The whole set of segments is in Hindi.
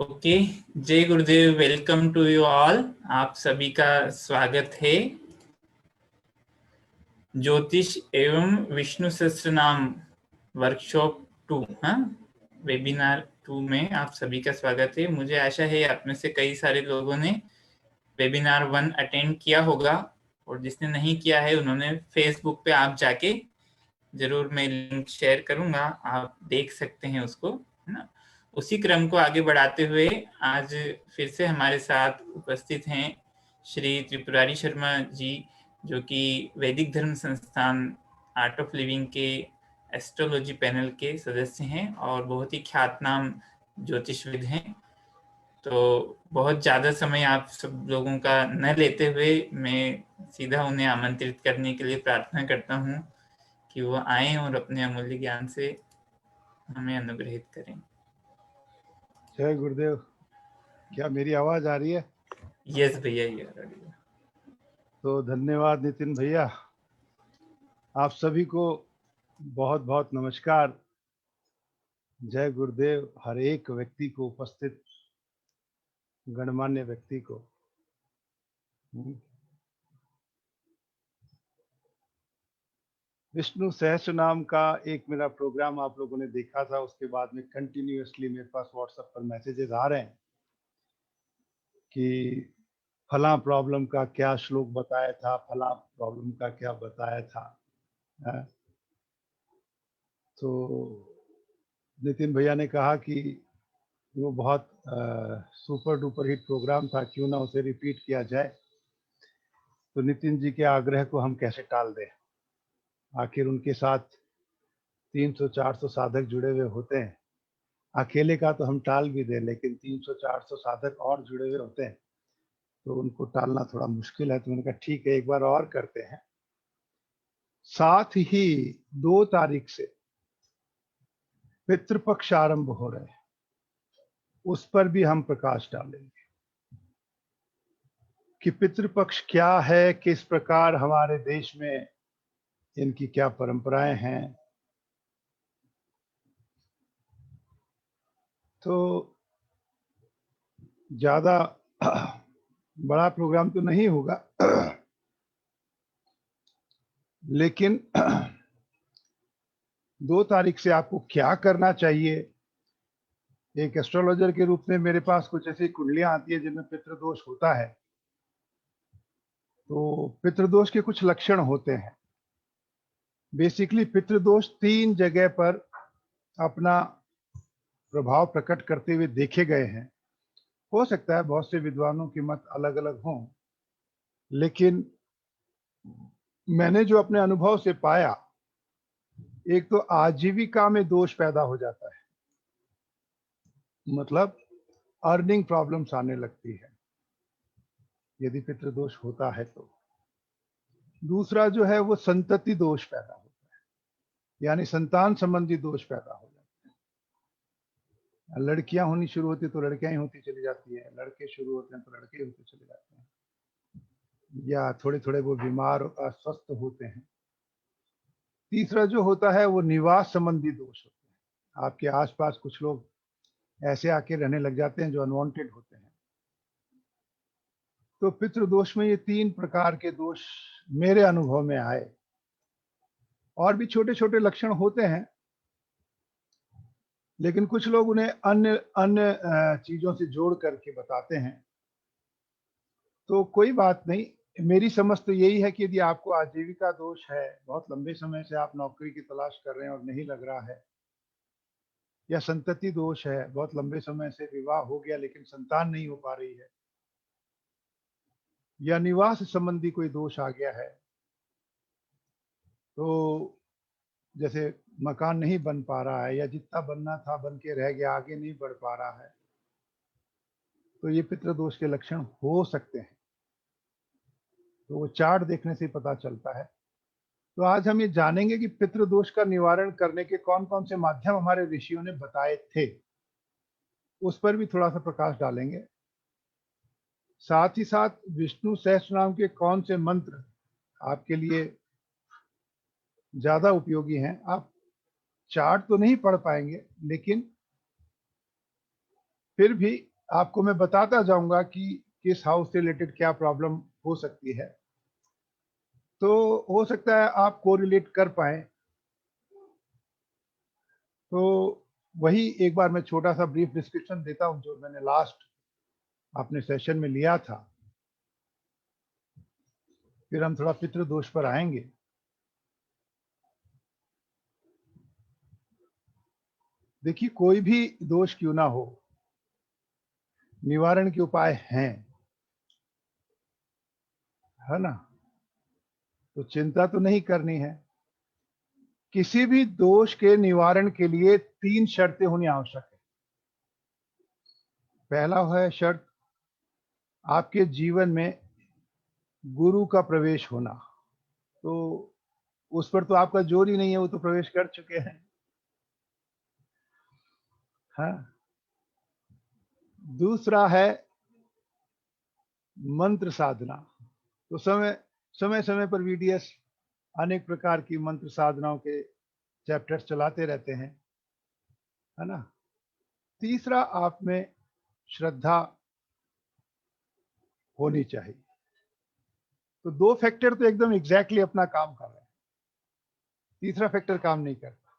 ओके, जय Gurudev. Welcome to you all. आप सभी का स्वागत है ज्योतिष एवं विष्णु सहस्त्र नाम वर्कशॉप 2 वेबिनार 2 में आप सभी का स्वागत है। मुझे आशा है आप में से कई सारे लोगों ने वेबिनार 1 अटेंड किया होगा और जिसने नहीं किया है उन्होंने फेसबुक पे आप जाके जरूर, मैं लिंक शेयर करूंगा, आप देख सकते हैं उसको, है ना। उसी क्रम को आगे बढ़ाते हुए आज फिर से हमारे साथ उपस्थित हैं श्री त्रिपुरारी शर्मा जी, जो कि वैदिक धर्म संस्थान आर्ट ऑफ लिविंग के एस्ट्रोलॉजी पैनल के सदस्य हैं और बहुत ही ख्यातनाम ज्योतिषविद हैं। तो बहुत ज़्यादा समय आप सब लोगों का न लेते हुए मैं सीधा उन्हें आमंत्रित करने के लिए प्रार्थना करता हूँ कि वो आए और अपने अमूल्य ज्ञान से हमें अनुग्रहित करें। जय गुरुदेव। क्या मेरी आवाज आ रही है? यस भैया, ये आ रही है। तो धन्यवाद नितिन भैया। आप सभी को बहुत बहुत नमस्कार। जय गुरुदेव हर एक व्यक्ति को, उपस्थित गणमान्य व्यक्ति को। विष्णु सहस्त्र नाम का एक मेरा प्रोग्राम आप लोगों ने देखा था, उसके बाद में कंटिन्यूअसली मेरे पास व्हाट्सएप पर मैसेजेस आ रहे हैं कि फला प्रॉब्लम का क्या श्लोक बताया था, फला प्रॉब्लम का क्या बताया था। तो नितिन भैया ने कहा कि वो बहुत सुपर डुपर हिट प्रोग्राम था, क्यों ना उसे रिपीट किया जाए। तो नितिन जी के आग्रह को हम कैसे टाल दें? आखिर उनके साथ 300-400 साधक जुड़े हुए होते हैं। अकेले का तो हम टाल भी दें, लेकिन 300-400 साधक और जुड़े हुए होते हैं, तो उनको टालना थोड़ा मुश्किल है। तो मैंने कहा ठीक है, एक बार और करते हैं। साथ ही 2 तारीख से पितृपक्ष आरंभ हो रहे हैं, उस पर भी हम प्रकाश डालेंगे कि पितृपक्ष क्या है, किस प्रकार हमारे देश में इनकी क्या परंपराएं हैं। तो ज्यादा बड़ा प्रोग्राम तो नहीं होगा, लेकिन 2 तारीख से आपको क्या करना चाहिए। एक एस्ट्रोलॉजर के रूप में मेरे पास कुछ ऐसी कुंडलियां आती है जिनमें पितृदोष होता है। तो पितृदोष के कुछ लक्षण होते हैं। बेसिकली पितृदोष 3 जगह पर अपना प्रभाव प्रकट करते हुए देखे गए हैं। हो सकता है बहुत से विद्वानों के मत अलग अलग हों, लेकिन मैंने जो अपने अनुभव से पाया, एक तो आजीविका में दोष पैदा हो जाता है, मतलब अर्निंग प्रॉब्लम्स आने लगती है यदि पितृदोष होता है तो। दूसरा जो है वो संतति दोष पैदा होता है, यानी संतान संबंधी दोष पैदा हो जाते हैं। लड़कियां होनी शुरू होती तो लड़कियां ही होती चली जाती है, लड़के शुरू होते हैं तो लड़के होते चले जाते हैं, या थोड़े थोड़े वो बीमार और अस्वस्थ होते हैं। तीसरा जो होता है वो निवास संबंधी दोष होते हैं। आपके आसपास कुछ लोग ऐसे आके रहने लग जाते हैं जो अनवांटेड होते हैं। तो पितृदोष में ये 3 प्रकार के दोष मेरे अनुभव में आए। और भी छोटे छोटे लक्षण होते हैं, लेकिन कुछ लोग उन्हें अन्य अन्य चीजों से जोड़ करके बताते हैं। तो कोई बात नहीं, मेरी समझ तो यही है कि यदि आपको आजीविका दोष है, बहुत लंबे समय से आप नौकरी की तलाश कर रहे हैं और नहीं लग रहा है, या संतति दोष है, बहुत लंबे समय से विवाह हो गया लेकिन संतान नहीं हो पा रही है, या निवास संबंधी कोई दोष आ गया है, तो जैसे मकान नहीं बन पा रहा है, या जितना बनना था बन के रह गया, आगे नहीं बढ़ पा रहा है, तो ये पितृदोष के लक्षण हो सकते हैं। तो वो चार्ट देखने से पता चलता है। तो आज हम ये जानेंगे कि पितृदोष का निवारण करने के कौन कौन से माध्यम हमारे ऋषियों ने बताए थे, उस पर भी थोड़ा सा प्रकाश डालेंगे। साथ ही साथ विष्णु सहस्त्रनाम के कौन से मंत्र आपके लिए ज्यादा उपयोगी हैं। आप चार्ट तो नहीं पढ़ पाएंगे, लेकिन फिर भी आपको मैं बताता जाऊंगा कि किस हाउस से रिलेटेड क्या प्रॉब्लम हो सकती है, तो हो सकता है आप कोरिलेट कर पाए। तो वही एक बार मैं छोटा सा ब्रीफ डिस्क्रिप्शन देता हूं जो मैंने लास्ट अपने सेशन में लिया था, फिर हम थोड़ा पितृ दोष पर आएंगे। देखिए, कोई भी दोष क्यों ना हो, निवारण के उपाय हैं, है ना। तो चिंता तो नहीं करनी है। किसी भी दोष के निवारण के लिए 3 शर्तें होनी आवश्यक है। पहला है शर्त, आपके जीवन में गुरु का प्रवेश होना। तो उस पर तो आपका जोर ही नहीं है, वो तो प्रवेश कर चुके हैं। हाँ। दूसरा है मंत्र साधना। तो समय समय समय पर वीडीएस अनेक प्रकार की मंत्र साधनाओं के चैप्टर्स चलाते रहते हैं, है ना। तीसरा, आप में श्रद्धा होनी चाहिए। तो 2 फैक्टर तो एकदम एग्जैक्टली अपना काम कर रहे हैं, तीसरा फैक्टर काम नहीं करता।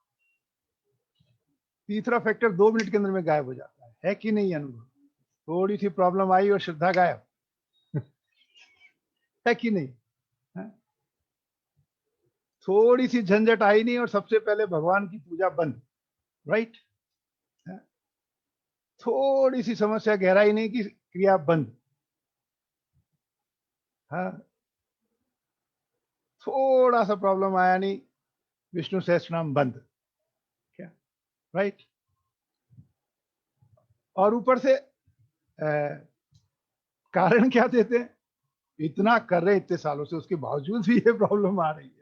तीसरा फैक्टर 2 मिनट के अंदर में गायब हो जाता है कि नहीं अनुभव? थोड़ी सी प्रॉब्लम आई और श्रद्धा गायब है कि नहीं है? थोड़ी सी झंझट आई नहीं और सबसे पहले भगवान की पूजा बंद, राइट। थोड़ी सी समस्या गहराई नहीं की क्रिया बंद, हाँ। थोड़ा सा प्रॉब्लम आया नहीं, विष्णु सहस्त्रनाम बंद, क्या, राइट। और ऊपर से कारण क्या देते हैं, इतना कर रहे इतने सालों से, उसके बावजूद भी ये प्रॉब्लम आ रही है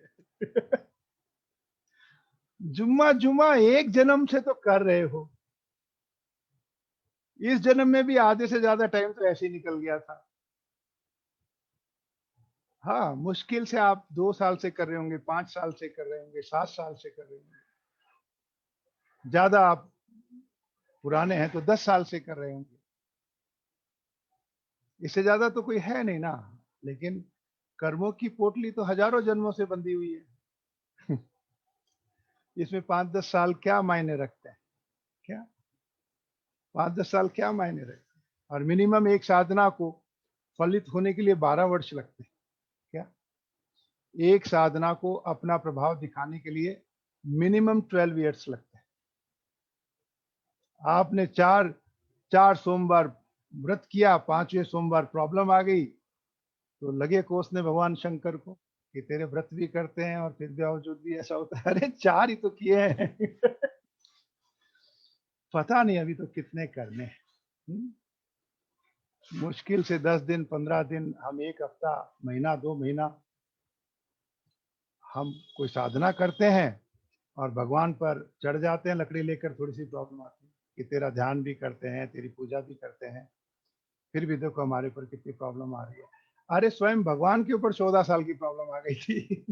जुम्मा जुम्मा एक जन्म से तो कर रहे हो, इस जन्म में भी आधे से ज्यादा टाइम तो ऐसे ही निकल गया था। हाँ, मुश्किल से आप 2 साल से कर रहे होंगे, 5 साल से कर रहे होंगे, 7 साल से कर रहे होंगे, ज्यादा आप पुराने हैं तो 10 साल से कर रहे होंगे, इससे ज्यादा तो कोई है नहीं ना। लेकिन कर्मों की पोटली तो हजारों जन्मों से बंधी हुई है इसमें 5-10 साल क्या मायने रखते हैं, क्या 5-10 साल क्या मायने रखते हैं। और मिनिमम एक साधना को फलित होने के लिए 12 वर्ष लगते हैं, क्या एक साधना को अपना प्रभाव दिखाने के लिए मिनिमम 12 ईयर्स लगते हैं। आपने चार सोमवार व्रत किया, 5वें सोमवार प्रॉब्लम आ गई, तो लगे कोसने भगवान शंकर को कि तेरे व्रत भी करते हैं और फिर भी बावजूद भी ऐसा होता है। अरे 4 ही तो किए हैं पता नहीं अभी तो कितने करने हैं। मुश्किल से 10 दिन 15 दिन, हम 1 हफ्ता, महीना 2 महीना हम कोई साधना करते हैं और भगवान पर चढ़ जाते हैं लकड़ी लेकर। थोड़ी सी प्रॉब्लम आती है कि तेरा ध्यान भी करते हैं, तेरी पूजा भी करते हैं, फिर भी देखो हमारे ऊपर कितनी प्रॉब्लम आ रही है। अरे स्वयं भगवान के ऊपर 14 साल की प्रॉब्लम आ गई थी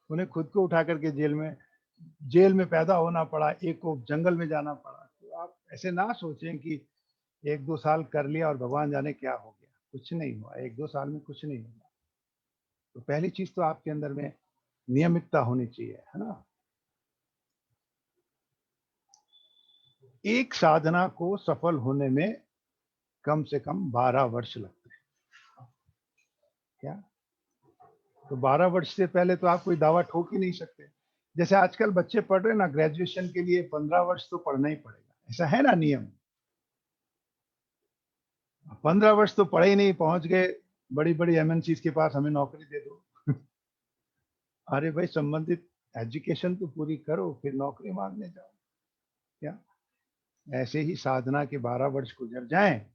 उन्हें खुद को उठा करके जेल में पैदा होना पड़ा, एक को जंगल में जाना पड़ा। तो आप ऐसे ना सोचें कि 1-2 साल कर लिया और भगवान जाने क्या हो गया, कुछ नहीं हुआ, 1-2 साल में कुछ नहीं हुआ। तो पहली चीज तो आपके अंदर में नियमितता होनी चाहिए, है ना। एक साधना को सफल होने में कम से कम 12 वर्ष लगते हैं, क्या। तो 12 वर्ष से पहले तो आप कोई दावा ठोक ही नहीं सकते। जैसे आजकल बच्चे पढ़ रहे हैं ना, ग्रेजुएशन के लिए 15 वर्ष तो पढ़ना ही पड़ेगा, ऐसा है ना नियम। 15 वर्ष तो पढ़े ही नहीं, पहुंच गए बड़ी बड़ी एमएनसीज के पास, हमें नौकरी दे दो अरे भाई, संबंधित एजुकेशन तो पूरी करो, फिर नौकरी मांगने जाओ, क्या। ऐसे ही साधना के 12 वर्ष गुजर जाएं,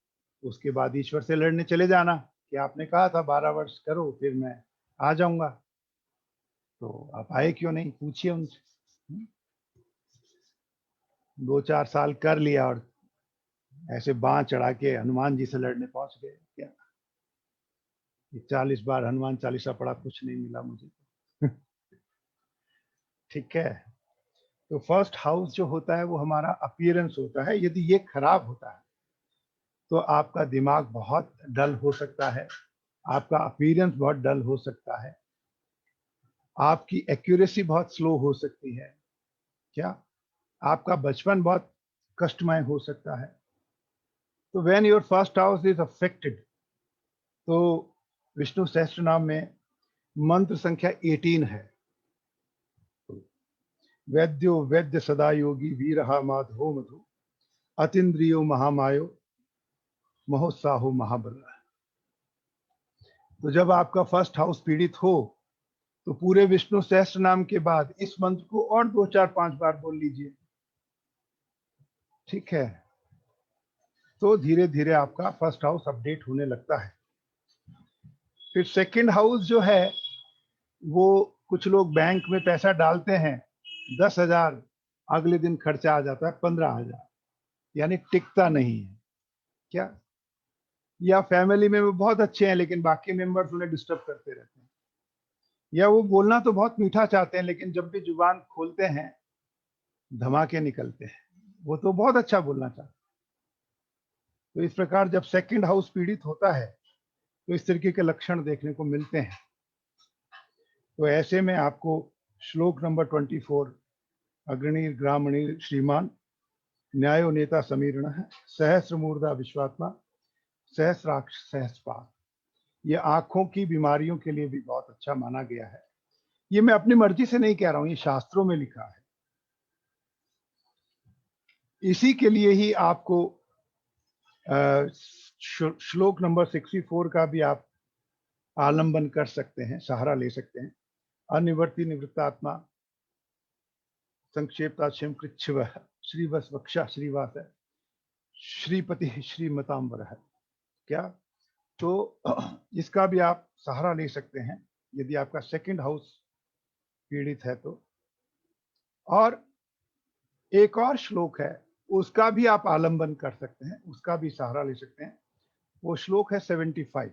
उसके बाद ईश्वर से लड़ने चले जाना कि आपने कहा था 12 वर्ष करो फिर मैं आ जाऊंगा। तो आप आए क्यों नहीं, पूछिए उनसे। 2-4 साल कर लिया और ऐसे बांह चढ़ा के हनुमान जी से लड़ने पहुंच गए, क्या। 40 बार हनुमान चालीसा पढ़ा, कुछ नहीं मिला मुझे ठीक है। तो फर्स्ट हाउस जो होता है वो हमारा अपीयरेंस होता है। यदि ये खराब होता है तो आपका दिमाग बहुत डल हो सकता है, आपका अपीयरेंस बहुत डल हो सकता है, आपकी एक्यूरेसी बहुत स्लो हो सकती है, क्या आपका बचपन बहुत कष्टमय हो सकता है। तो when your first house is affected, तो विष्णु सहस्त्र नाम में मंत्र संख्या 18 है। वैद्यो वैद्य सदा योगी वीरहा माधो मधु अतीन्द्रियो महामायो महोत्साहो महाबल। तो जब आपका फर्स्ट हाउस पीड़ित हो तो पूरे विष्णु सहस्त्र नाम के बाद इस मंत्र को और 2 4 5 बार बोल लीजिए, ठीक है। तो धीरे धीरे आपका फर्स्ट हाउस अपडेट होने लगता है। फिर सेकंड हाउस जो है वो, कुछ लोग बैंक में पैसा डालते हैं 10,000, अगले दिन खर्चा आ जाता है 15,000, यानी टिकता नहीं है, क्या। या फैमिली में वो बहुत अच्छे हैं लेकिन बाकी मेंबर्स उन्हें डिस्टर्ब करते रहते हैं, या वो बोलना तो बहुत मीठा चाहते हैं लेकिन जब भी जुबान खोलते हैं धमाके निकलते हैं। वो तो बहुत अच्छा बोलना चाहते हैं। तो इस प्रकार जब सेकंड हाउस पीड़ित होता है तो इस तरीके के लक्षण देखने को मिलते हैं। तो ऐसे में आपको श्लोक नंबर 24, अग्रणीर ग्रामणीर श्रीमान न्यायो नेता समीरण है सहस्र मूर्धा विश्वात्मा सहस्राक्ष सहस्रपाद, ये आंखों की बीमारियों के लिए भी बहुत अच्छा माना गया है। ये मैं अपनी मर्जी से नहीं कह रहा हूं, ये शास्त्रों में लिखा है। इसी के लिए ही आपको श्लोक नंबर 64 का भी आप आलंबन कर सकते हैं, सहारा ले सकते हैं। अनिवर्ति निवृत्तात्मा संक्षेपता शिव कृच्छव श्रीवस वक्षा श्रीवास श्रीपति श्रीमतांबर है, क्या। तो इसका भी आप सहारा ले सकते हैं यदि आपका सेकंड हाउस पीड़ित है तो। और एक और श्लोक है, उसका भी आप आलंबन कर सकते हैं, उसका भी सहारा ले सकते हैं। वो श्लोक है 75,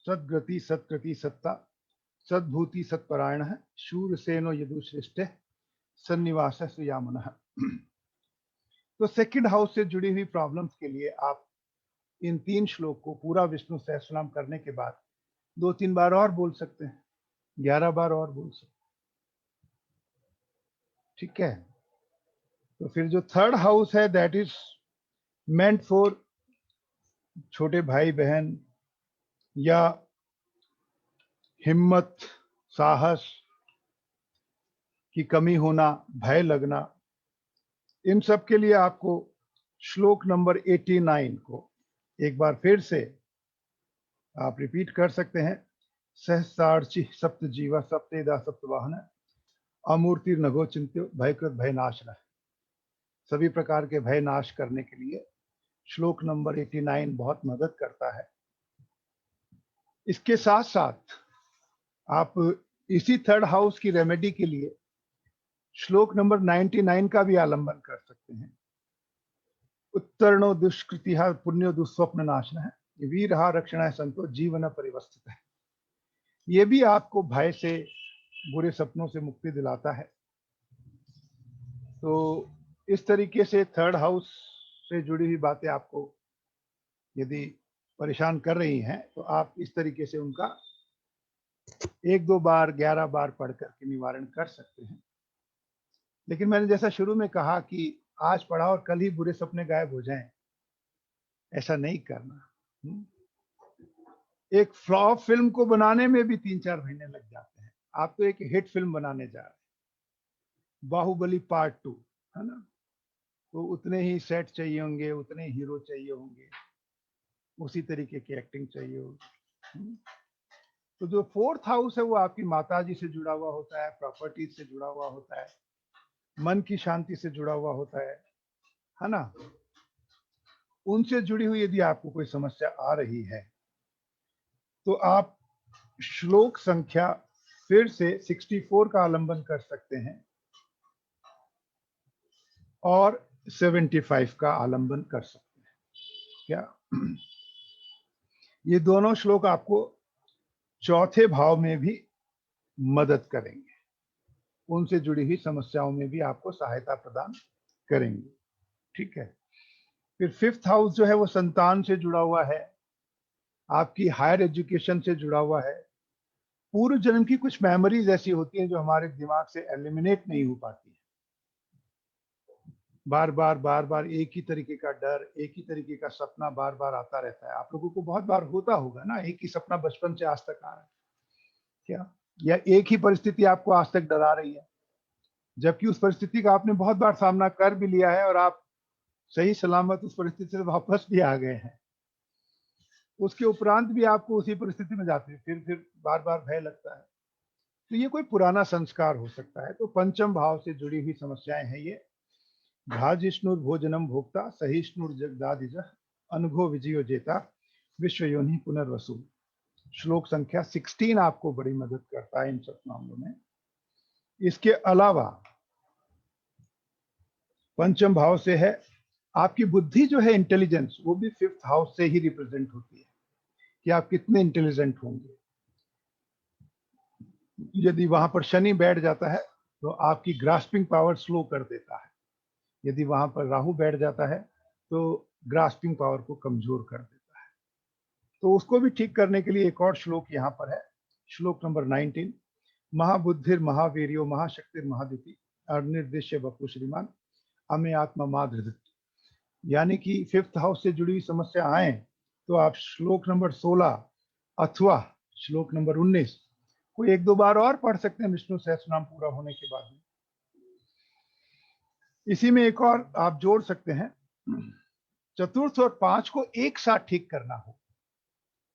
सद्गति सत्कृति सत्ता सद्भूति सत्परायण है शूरसेनो यदुश्रेष्ठ सन्निवास सुयामन। तो सेकंड हाउस से जुड़ी हुई प्रॉब्लम्स के लिए आप इन 3 श्लोक को पूरा विष्णु सहस्त्रनाम करने के बाद 2-3 बार और बोल सकते हैं, 11 बार और बोल सकते हैं, ठीक है। तो फिर जो थर्ड हाउस है दैट इज मेंट फॉर छोटे भाई बहन या हिम्मत साहस की कमी होना, भय लगना, इन सब के लिए आपको श्लोक नंबर 89 को एक बार फिर से आप रिपीट कर सकते हैं। सहस्रार्ची सप्त जीवा सप्तेदा सप्तवाहन अमूर्ति नगो चिंत्यो भयकृत भय नाश रह। सभी प्रकार के भय नाश करने के लिए श्लोक नंबर 89 बहुत मदद करता है। इसके साथ साथ आप इसी थर्ड हाउस की रेमेडी के लिए श्लोक नंबर 99 का भी आलंबन कर सकते हैं। उत्तरणो दुष्कृति पुण्यो दुस्वप्न नाशन है वीरहा रक्षण है संतो जीवन परिवस्थित है। ये भी आपको भय से, बुरे सपनों से मुक्ति दिलाता है। तो इस तरीके से थर्ड हाउस से जुड़ी हुई बातें आपको यदि परेशान कर रही हैं तो आप इस तरीके से उनका 1-2 बार 11 बार पढ़ करके निवारण कर सकते हैं। लेकिन मैंने जैसा शुरू में कहा कि आज पढ़ा और कल ही बुरे सपने गायब हो जाएं, ऐसा नहीं करना। एक फ्लॉप फिल्म को बनाने में भी 3-4 महीने लग जाते हैं। आप तो एक हिट फिल्म बनाने जा रहे हैं, बाहुबली पार्ट 2, है ना। तो उतने ही सेट चाहिए होंगे, उतने हीरो चाहिए होंगे, उसी तरीके की एक्टिंग चाहिए होगी। तो जो फोर्थ हाउस है वो आपकी माताजी से जुड़ा हुआ होता है, प्रॉपर्टी से जुड़ा हुआ होता है, मन की शांति से जुड़ा हुआ होता है ना। उनसे जुड़ी हुई यदि आपको कोई समस्या आ रही है तो आप श्लोक संख्या फिर से 64 का आलंबन कर सकते हैं और 75 का आलंबन कर सकते हैं, क्या। ये दोनों श्लोक आपको चौथे भाव में भी मदद करेंगे। उनसे जुड़ी हुई समस्याओं में भी आपको सहायता प्रदान करेंगे। ठीक है। फिर 5th हाउस जो है वो संतान से जुड़ा हुआ है, आपकी हायर एजुकेशन से जुड़ा हुआ है। पूर्व जन्म की कुछ मेमोरीज ऐसी होती हैं जो हमारे दिमाग से एलिमिनेट नहीं हो पाती है। बार बार एक ही तरीके का डर, एक ही तरीके का सपना बार बार आता रहता है। आप लोगों को बहुत बार होता होगा ना, एक ही सपना बचपन से आज तक आ रहा है क्या, या एक ही परिस्थिति आपको आज तक डरा रही है, जबकि उस परिस्थिति का आपने बहुत बार सामना कर भी लिया है और आप सही सलामत उस परिस्थिति से वापस भी आ गए हैं। उसके उपरांत भी आपको उसी परिस्थिति में जाते हैं, फिर बार बार भय लगता है। तो ये कोई पुराना संस्कार हो सकता है। तो पंचम भाव से जुड़ी हुई समस्याएं हैं ये। भ्राजिष्णुर भोजनम भोक्ता सहिष्णुर जगदादिज अनुभव विजयो जेता विश्व योनि पुनर्वसु। श्लोक संख्या 16 आपको बड़ी मदद करता है इन सब मामलों में। इसके अलावा पंचम भाव से है आपकी बुद्धि जो है, इंटेलिजेंस, वो भी 5th हाउस से ही रिप्रेजेंट होती है कि आप कितने इंटेलिजेंट होंगे। यदि वहां पर शनि बैठ जाता है तो आपकी ग्रास्पिंग पावर स्लो कर देता है। यदि वहां पर राहु बैठ जाता है तो ग्रास्पिंग पावर को कमजोर कर देता है। तो उसको भी ठीक करने के लिए एक और श्लोक यहाँ पर है, श्लोक नंबर 19। महाबुद्धिर महावीर्यो महाशक्तिर महादिति अनिर्देश्य वपु श्रीमान अमे आत्मा माधृत। यानी कि 5th हाउस से जुड़ी हुई समस्या आए तो आप श्लोक नंबर 16 अथवा श्लोक नंबर 19 को 1-2 बार और पढ़ सकते हैं विष्णु सहस्त्रनाम पूरा होने के बाद में। इसी में एक और आप जोड़ सकते हैं, चतुर्थ और 5 को एक साथ ठीक करना हो,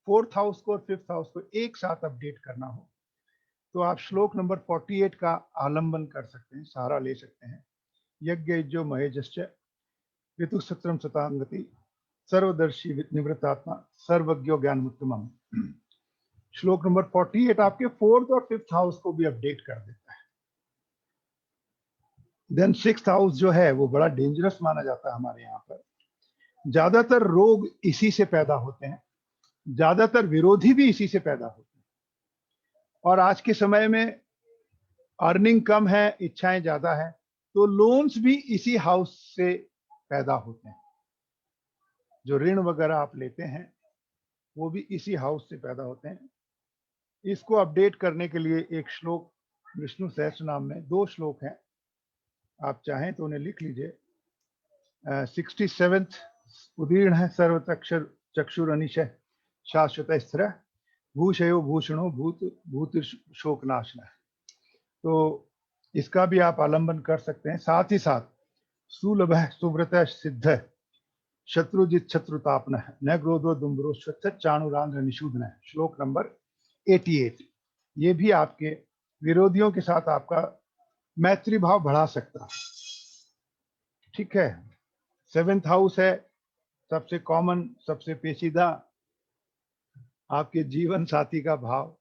4th हाउस को और 5th हाउस को एक साथ अपडेट करना हो, तो आप श्लोक नंबर 48 का आलंबन कर सकते हैं, सहारा ले सकते हैं। यज्ञ जो महेजश्च ऋतु सत्रम सतांगति सर्वदर्शी निवृत्तात्मा सर्वज्ञो ज्ञान उत्तमम। श्लोक नंबर 48 आपके 4th और 5th हाउस को भी अपडेट कर देता है। देन 6th हाउस जो है वो बड़ा डेंजरस माना जाता है हमारे यहाँ पर। ज्यादातर रोग इसी से पैदा होते हैं, ज्यादातर विरोधी भी इसी से पैदा होते हैं। और आज के समय में अर्निंग कम है, इच्छाएं ज्यादा है, तो लोन्स भी इसी हाउस से पैदा होते हैं। जो ऋण वगैरह आप लेते हैं वो भी इसी हाउस से पैदा होते हैं। इसको अपडेट करने के लिए एक श्लोक विष्णु सहस्त्रनाम में 2 श्लोक हैं, आप चाहें तो उन्हें लिख लीजिए। 67th उदीर्ण है सर्वतक्षर चक्षुर अनिशय शाश्वत स्थिर भूषयो भूषणो भूत भूत शोकनाशन। तो इसका भी आप आलंबन कर सकते हैं। साथ ही साथ सुलभ सुव्रत सिद्ध शत्रुजित शत्रुतापन न क्रोधो दुम्बरो स्वच्छ चाणुरांध्र निषूदन, श्लोक नंबर 88। ये भी आपके विरोधियों के साथ आपका मैत्री भाव बढ़ा सकता है। ठीक है। 7th हाउस है सबसे कॉमन, सबसे पेचीदा, आपके जीवन साथी का भाव।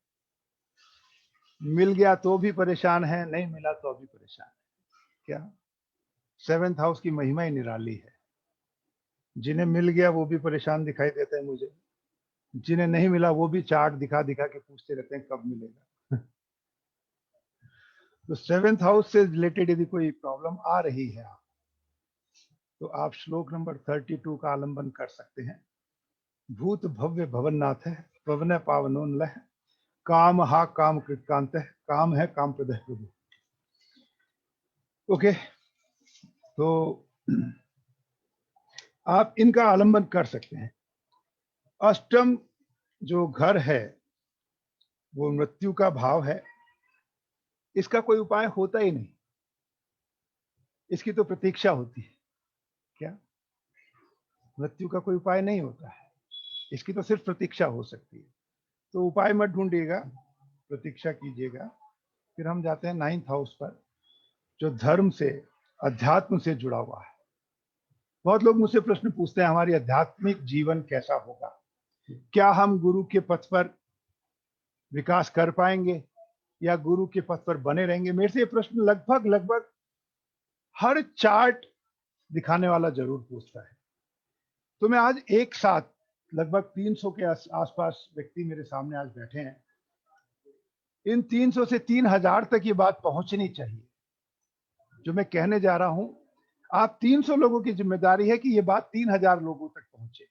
मिल गया तो भी परेशान है, नहीं मिला तो भी परेशान है। क्या 7th हाउस की महिमा ही निराली है। जिन्हें मिल गया वो भी परेशान दिखाई देता है मुझे, जिन्हें नहीं मिला वो भी चार्ट दिखा दिखा के पूछते रहते हैं कब मिलेगा। तो 7th हाउस से रिलेटेड यदि कोई प्रॉब्लम आ रही है तो आप श्लोक नंबर 32 का आलंबन कर सकते हैं। भूत भव्य भवननाथ है पवन पावनोन्लह काम हा काम कृतकांत है काम है काम प्रदह प्रभु। ओके, तो आप इनका आलंबन कर सकते हैं। अष्टम जो घर है वो मृत्यु का भाव है, इसका कोई उपाय होता ही नहीं, इसकी तो प्रतीक्षा होती है। क्या मृत्यु का कोई उपाय नहीं होता है, इसकी तो सिर्फ प्रतीक्षा हो सकती है। तो उपाय मत ढूंढिएगा, प्रतीक्षा कीजिएगा। फिर हम जाते हैं 9th हाउस पर, जो धर्म से अध्यात्म से जुड़ा हुआ है। बहुत लोग मुझसे प्रश्न पूछते हैं हमारी आध्यात्मिक जीवन कैसा होगा, क्या हम गुरु के पथ पर विकास कर पाएंगे या गुरु के पथ पर बने रहेंगे। मेरे से ये प्रश्न लगभग हर चार्ट दिखाने वाला जरूर पूछता है। तो मैं आज एक साथ लगभग 300 के आसपास व्यक्ति मेरे सामने आज बैठे हैं, इन 300 से 3000 तक ये बात पहुंचनी चाहिए। जो मैं कहने जा रहा हूं, आप 300 लोगों की जिम्मेदारी है कि ये बात 3000 लोगों तक पहुंचे,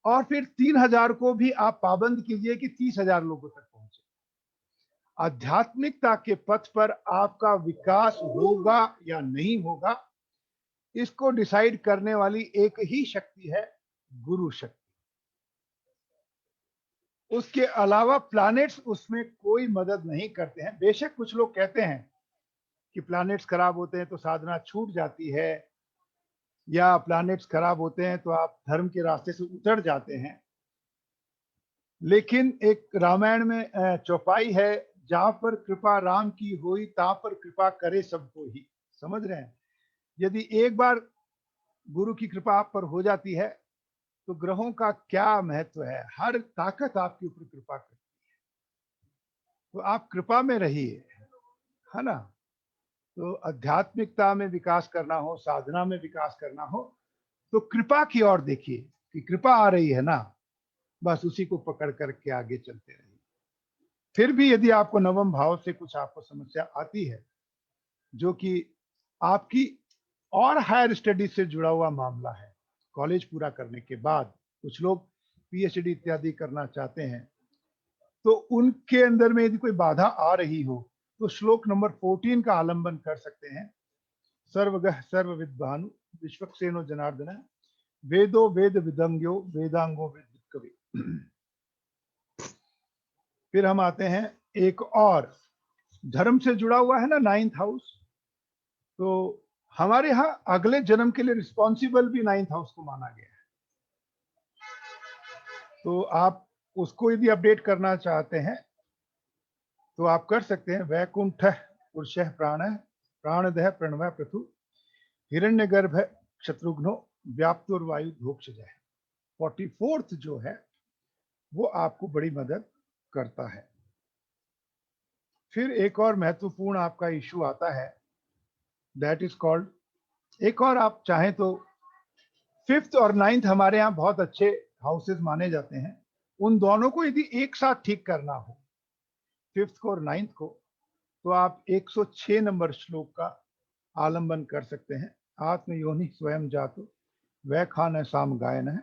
और फिर 3000 को भी आप पाबंद कीजिए कि 30,000 लोगों तक पहुंचे। आध्यात्मिकता के पथ पर आपका विकास होगा या नहीं होगा, इसको डिसाइड करने वाली एक ही शक्ति है, गुरु शक्ति। उसके अलावा प्लैनेट्स उसमें कोई मदद नहीं करते हैं। बेशक कुछ लोग कहते हैं कि प्लैनेट्स खराब होते हैं तो साधना छूट जाती है, या प्लैनेट्स खराब होते हैं तो आप धर्म के रास्ते से उतर जाते हैं, लेकिन एक रामायण में चौपाई है, जहां पर कृपा राम की हुई ता पर कृपा करे सबको ही। समझ रहे हैं? यदि एक बार गुरु की कृपा आप पर हो जाती है तो ग्रहों का क्या महत्व है, हर ताकत आपके ऊपर कृपा करती है। तो आप कृपा में रहिए, है ना। तो आध्यात्मिकता में विकास करना हो, साधना में विकास करना हो, तो कृपा की ओर देखिए कि कृपा आ रही है ना, बस उसी को पकड़ करके आगे चलते रहिए। फिर भी यदि आपको नवम भाव से कुछ आपको समस्या आती है, जो कि आपकी और हायर स्टडी से जुड़ा हुआ मामला है, कॉलेज पूरा करने के बाद कुछ लोग पीएचडी इत्यादि करना चाहते हैं, तो उनके अंदर में यदि कोई बाधा आ रही हो तो श्लोक नंबर 14 का आलंबन कर सकते हैं। सर्वगः सर्वविद्भानु विश्वक्सेनो जनार्दन वेदो वेद विदंग्यो वेदांगो वेद कवि। फिर हम आते हैं एक और धर्म से जुड़ा हुआ है ना, 9th हाउस। तो हमारे यहाँ अगले जन्म के लिए रिस्पॉन्सिबल भी 9th हाउस को माना गया है। तो आप उसको यदि अपडेट करना चाहते हैं तो आप कर सकते हैं। वैकुंठ पुरुष प्राण प्राणदह प्रणव पृथु हिरण्यगर्भ शत्रुघ्नो व्याप्तुर्वायु धोक्षजय। 44th जो है वो आपको बड़ी मदद करता है। फिर एक और महत्वपूर्ण आपका इशू आता है, दैट इज कॉल्ड, एक और आप चाहें तो 5th और 9th हमारे यहाँ बहुत अच्छे हाउसेस माने जाते हैं। उन दोनों को यदि एक साथ ठीक करना हो, 5th को और 9th को, तो आप 106 नंबर श्लोक का आलंबन कर सकते हैं। आत्म योनि स्वयं जातु वै खान साम गायन है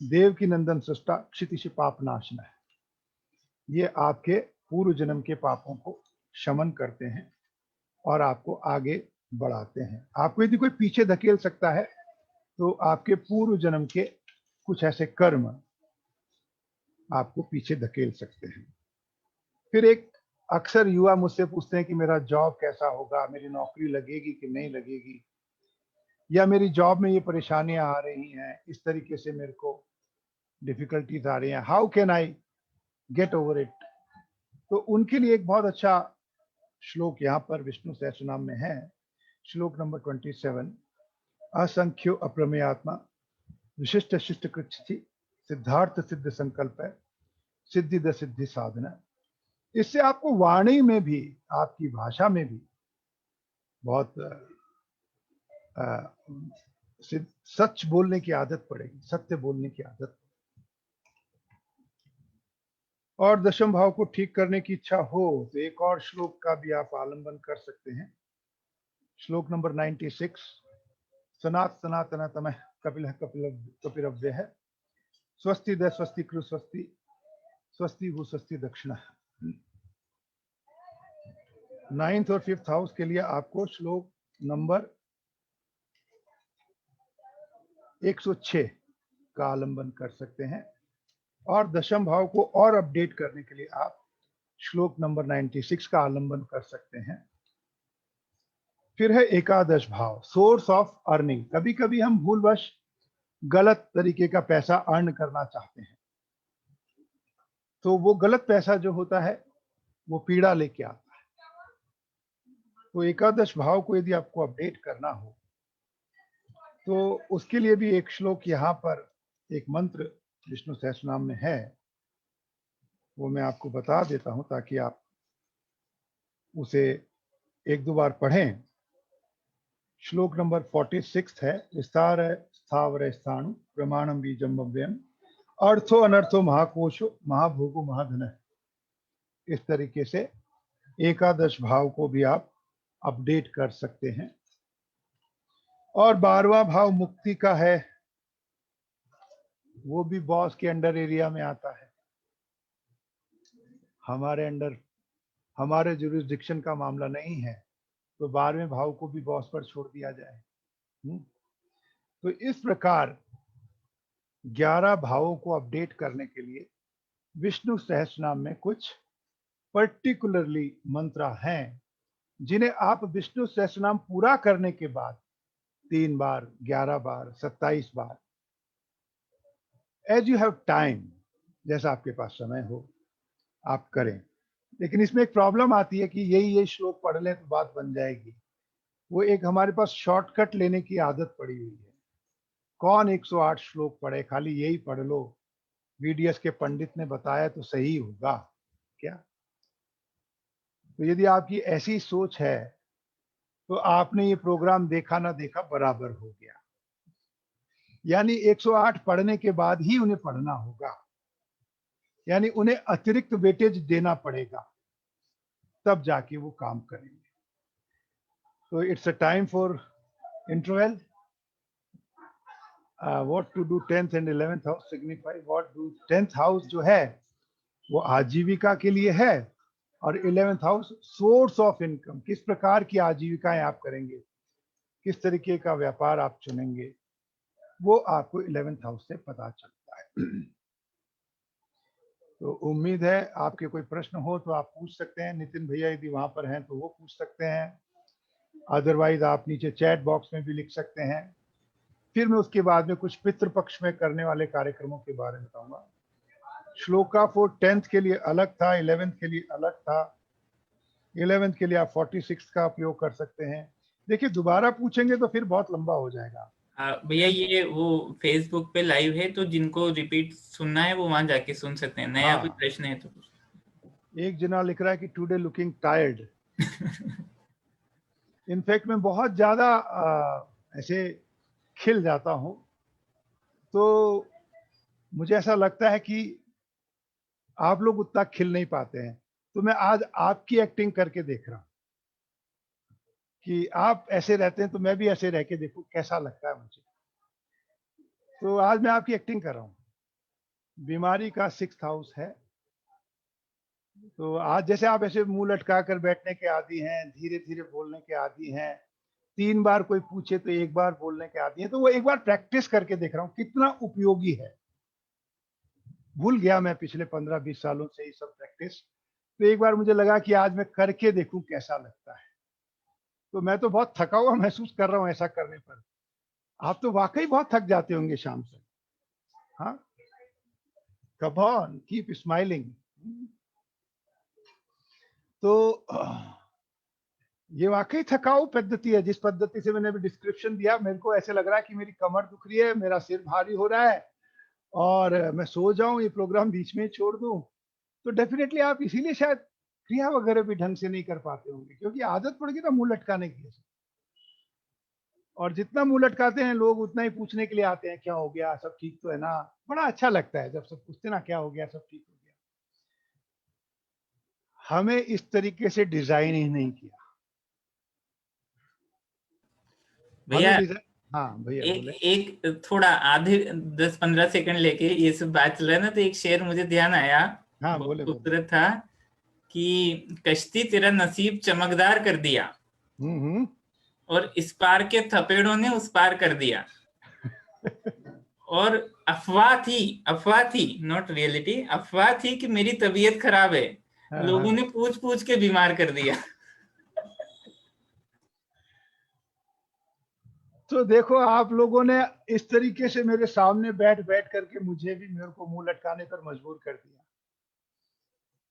देव की नंदन सृष्टा क्षितिश पाप नाशन है। ये आपके पूर्व जन्म के पापों को शमन करते हैं और आपको आगे बढ़ाते हैं। आपको यदि कोई पीछे धकेल सकता है तो आपके पूर्व जन्म के कुछ ऐसे कर्म आपको पीछे धकेल सकते हैं। फिर एक अक्सर युवा मुझसे पूछते हैं कि मेरा जॉब कैसा होगा, मेरी नौकरी लगेगी कि नहीं लगेगी, या मेरी जॉब में ये परेशानियां आ रही हैं, इस तरीके से मेरे को डिफिकल्टीज आ रही हैं, how can I get over it. तो उनके लिए एक बहुत अच्छा श्लोक यहाँ पर विष्णु सहस्रनाम में है, श्लोक नंबर 27। असंख्यो अप्रमेय आत्मा विशिष्ट शिष्ट कृच्छति सिद्धार्थ सिद्ध संकल्प है सिद्धि द सिद्धि साधना। इससे आपको वाणी में भी, आपकी भाषा में भी बहुत सच बोलने की आदत पड़ेगी, सत्य बोलने की आदत। और दशम भाव को ठीक करने की इच्छा हो तो एक और श्लोक का भी आप आलंबन कर सकते हैं। श्लोक नंबर 96। सनात सनातन तमः कपिल कपिरव्य है स्वस्ति द स्वस्ति कृ स्वस्ति स्वस्ति भू स्वस्ति दक्षिणा। 9th और 5th हाउस के लिए आपको श्लोक नंबर 106 का आलंबन कर सकते हैं। और दशम भाव को और अपडेट करने के लिए आप श्लोक नंबर 96 का आलंबन कर सकते हैं। फिर है एकादश भाव, सोर्स ऑफ अर्निंग। कभी कभी हम भूलवश गलत तरीके का पैसा अर्न करना चाहते हैं, तो वो गलत पैसा जो होता है वो पीड़ा लेके आता है। तो एकादश भाव को यदि आपको अपडेट करना हो तो उसके लिए भी एक श्लोक यहाँ पर, एक मंत्र विष्णु सहस्रनाम में है, वो मैं आपको बता देता हूं ताकि आप उसे एक दो बार पढ़ें। श्लोक नंबर 46 है। विस्तार स्थावर स्थाणु प्रमाणम बीजम अव्ययम अर्थो अनर्थो महाकोशो महाभोगो महाधन। इस तरीके से एकादश भाव को भी आप अपडेट कर सकते हैं। और 12वां भाव मुक्ति का है, वो भी बॉस के अंडर एरिया में आता है। हमारे अंडर, हमारे जुरिस्डिक्शन का मामला नहीं है, तो 12वें भाव को भी बॉस पर छोड़ दिया जाए। तो इस प्रकार 11 भावों को अपडेट करने के लिए विष्णु सहस्त्रनाम में कुछ पर्टिकुलरली मंत्र हैं, जिन्हें आप विष्णु सहस्त्रनाम पूरा करने के बाद 3 बार, 11 बार, 27 बार, एज यू हैव टाइम, जैसा आपके पास समय हो आप करें। लेकिन इसमें एक प्रॉब्लम आती है कि यही श्लोक पढ़ लें तो बात बन जाएगी। वो एक हमारे पास शॉर्टकट लेने की आदत पड़ी हुई है। कौन 108 श्लोक पढ़े, खाली यही पढ़ लो, VDS के पंडित ने बताया तो सही होगा क्या? तो यदि आपकी ऐसी सोच है तो आपने ये प्रोग्राम देखा ना देखा बराबर हो गया। यानी 108 पढ़ने के बाद ही उन्हें पढ़ना होगा, यानी उन्हें अतिरिक्त वेटेज देना पड़ेगा, तब जाके वो काम करेंगे। तो it's a time for interval. What to do 10th and 11th house signify what do. 10th house जो है वो आजीविका के लिए है, और 11th house source of income, किस प्रकार की आजीविकाएं आप करेंगे, किस तरीके का व्यापार आप चुनेंगे, वो आपको 11th हाउस से पता चलता है। तो उम्मीद है आपके कोई प्रश्न हो तो आप पूछ सकते हैं। नितिन भैया यदि वहां पर हैं तो वो पूछ सकते हैं, अदरवाइज आप नीचे चैट बॉक्स में भी लिख सकते हैं। फिर मैं उसके बाद में कुछ पितृपक्ष में करने वाले कार्यक्रमों के बारे में बताऊंगा। श्लोका फॉर 10th के लिए अलग था, 11th के लिए अलग था। 11th के लिए आप 46 का उपयोग कर सकते हैं। देखिए दोबारा पूछेंगे तो फिर बहुत लंबा हो जाएगा। भैया ये वो फेसबुक पे लाइव है, तो जिनको रिपीट सुनना है वो वहां जाके सुन सकते हैं। नया कोई प्रश्न है तो। एक जना लिख रहा है कि टुडे लुकिंग टायर्ड। इनफैक्ट मैं बहुत ज्यादा ऐसे खिल जाता हूं, तो मुझे ऐसा लगता है कि आप लोग उतना खिल नहीं पाते हैं। तो मैं आज आपकी एक्टिंग करके देख रहा हूं कि आप ऐसे रहते हैं तो मैं भी ऐसे रह के देखूं कैसा लगता है मुझे। तो आज मैं आपकी एक्टिंग कर रहा हूं। बीमारी का 6th हाउस है, तो आज जैसे आप ऐसे मुंह लटका कर बैठने के आदी हैं, धीरे धीरे बोलने के आदी हैं, 3 बार कोई पूछे तो 1 बार बोलने के आदी हैं, तो वो एक बार प्रैक्टिस करके देख रहा हूं कितना उपयोगी है। भूल गया मैं पिछले 15-20 सालों से ये सब प्रैक्टिस, तो एक बार मुझे लगा कि आज मैं करके देखूं कैसा लगता है। तो मैं तो बहुत थका हुआ महसूस कर रहा हूं ऐसा करने पर। आप तो वाकई बहुत थक जाते होंगे शाम से। हाँ, कम ऑन, कीप स्माइलिंग। तो ये वाकई थकाऊ पद्धति है। जिस पद्धति से मैंने अभी डिस्क्रिप्शन दिया, मेरे को ऐसे लग रहा है कि मेरी कमर दुख रही है, मेरा सिर भारी हो रहा है और मैं सो जाऊं, ये प्रोग्राम बीच में छोड़ दूं। तो डेफिनेटली आप इसीलिए शायद क्रिया वगैरह भी ढंग से नहीं कर पाते होंगे, क्योंकि आदत पड़ गई ना मुंह लटकाने की। और जितना मुंह लटकाते हैं लोग, उतना ही पूछने के लिए आते हैं क्या हो गया, सब ठीक तो है ना। बड़ा अच्छा लगता है जब सब पूछते ना क्या हो गया, सब ठीक हो गया। हमें इस तरीके से डिजाइन ही नहीं किया भैया। हाँ भैया बोले। एक थोड़ा आधे 10-15 सेकंड लेके ये सब बात चल रहा है ना, तो एक शेर मुझे ध्यान आया, हाँ बहुत बोले बोले। खूबसूरत था कि कश्ती तेरा नसीब चमकदार कर दिया और इस पार के थपेड़ों ने उस पार कर दिया। और अफवाह थी, नॉट रियलिटी, अफवाह थी कि मेरी तबीयत खराब है, लोगों ने पूछ पूछ के बीमार कर दिया। तो देखो आप लोगों ने इस तरीके से मेरे सामने बैठ बैठ करके मुझे भी, मेरे को मुंह लटकाने पर मजबूर कर दिया।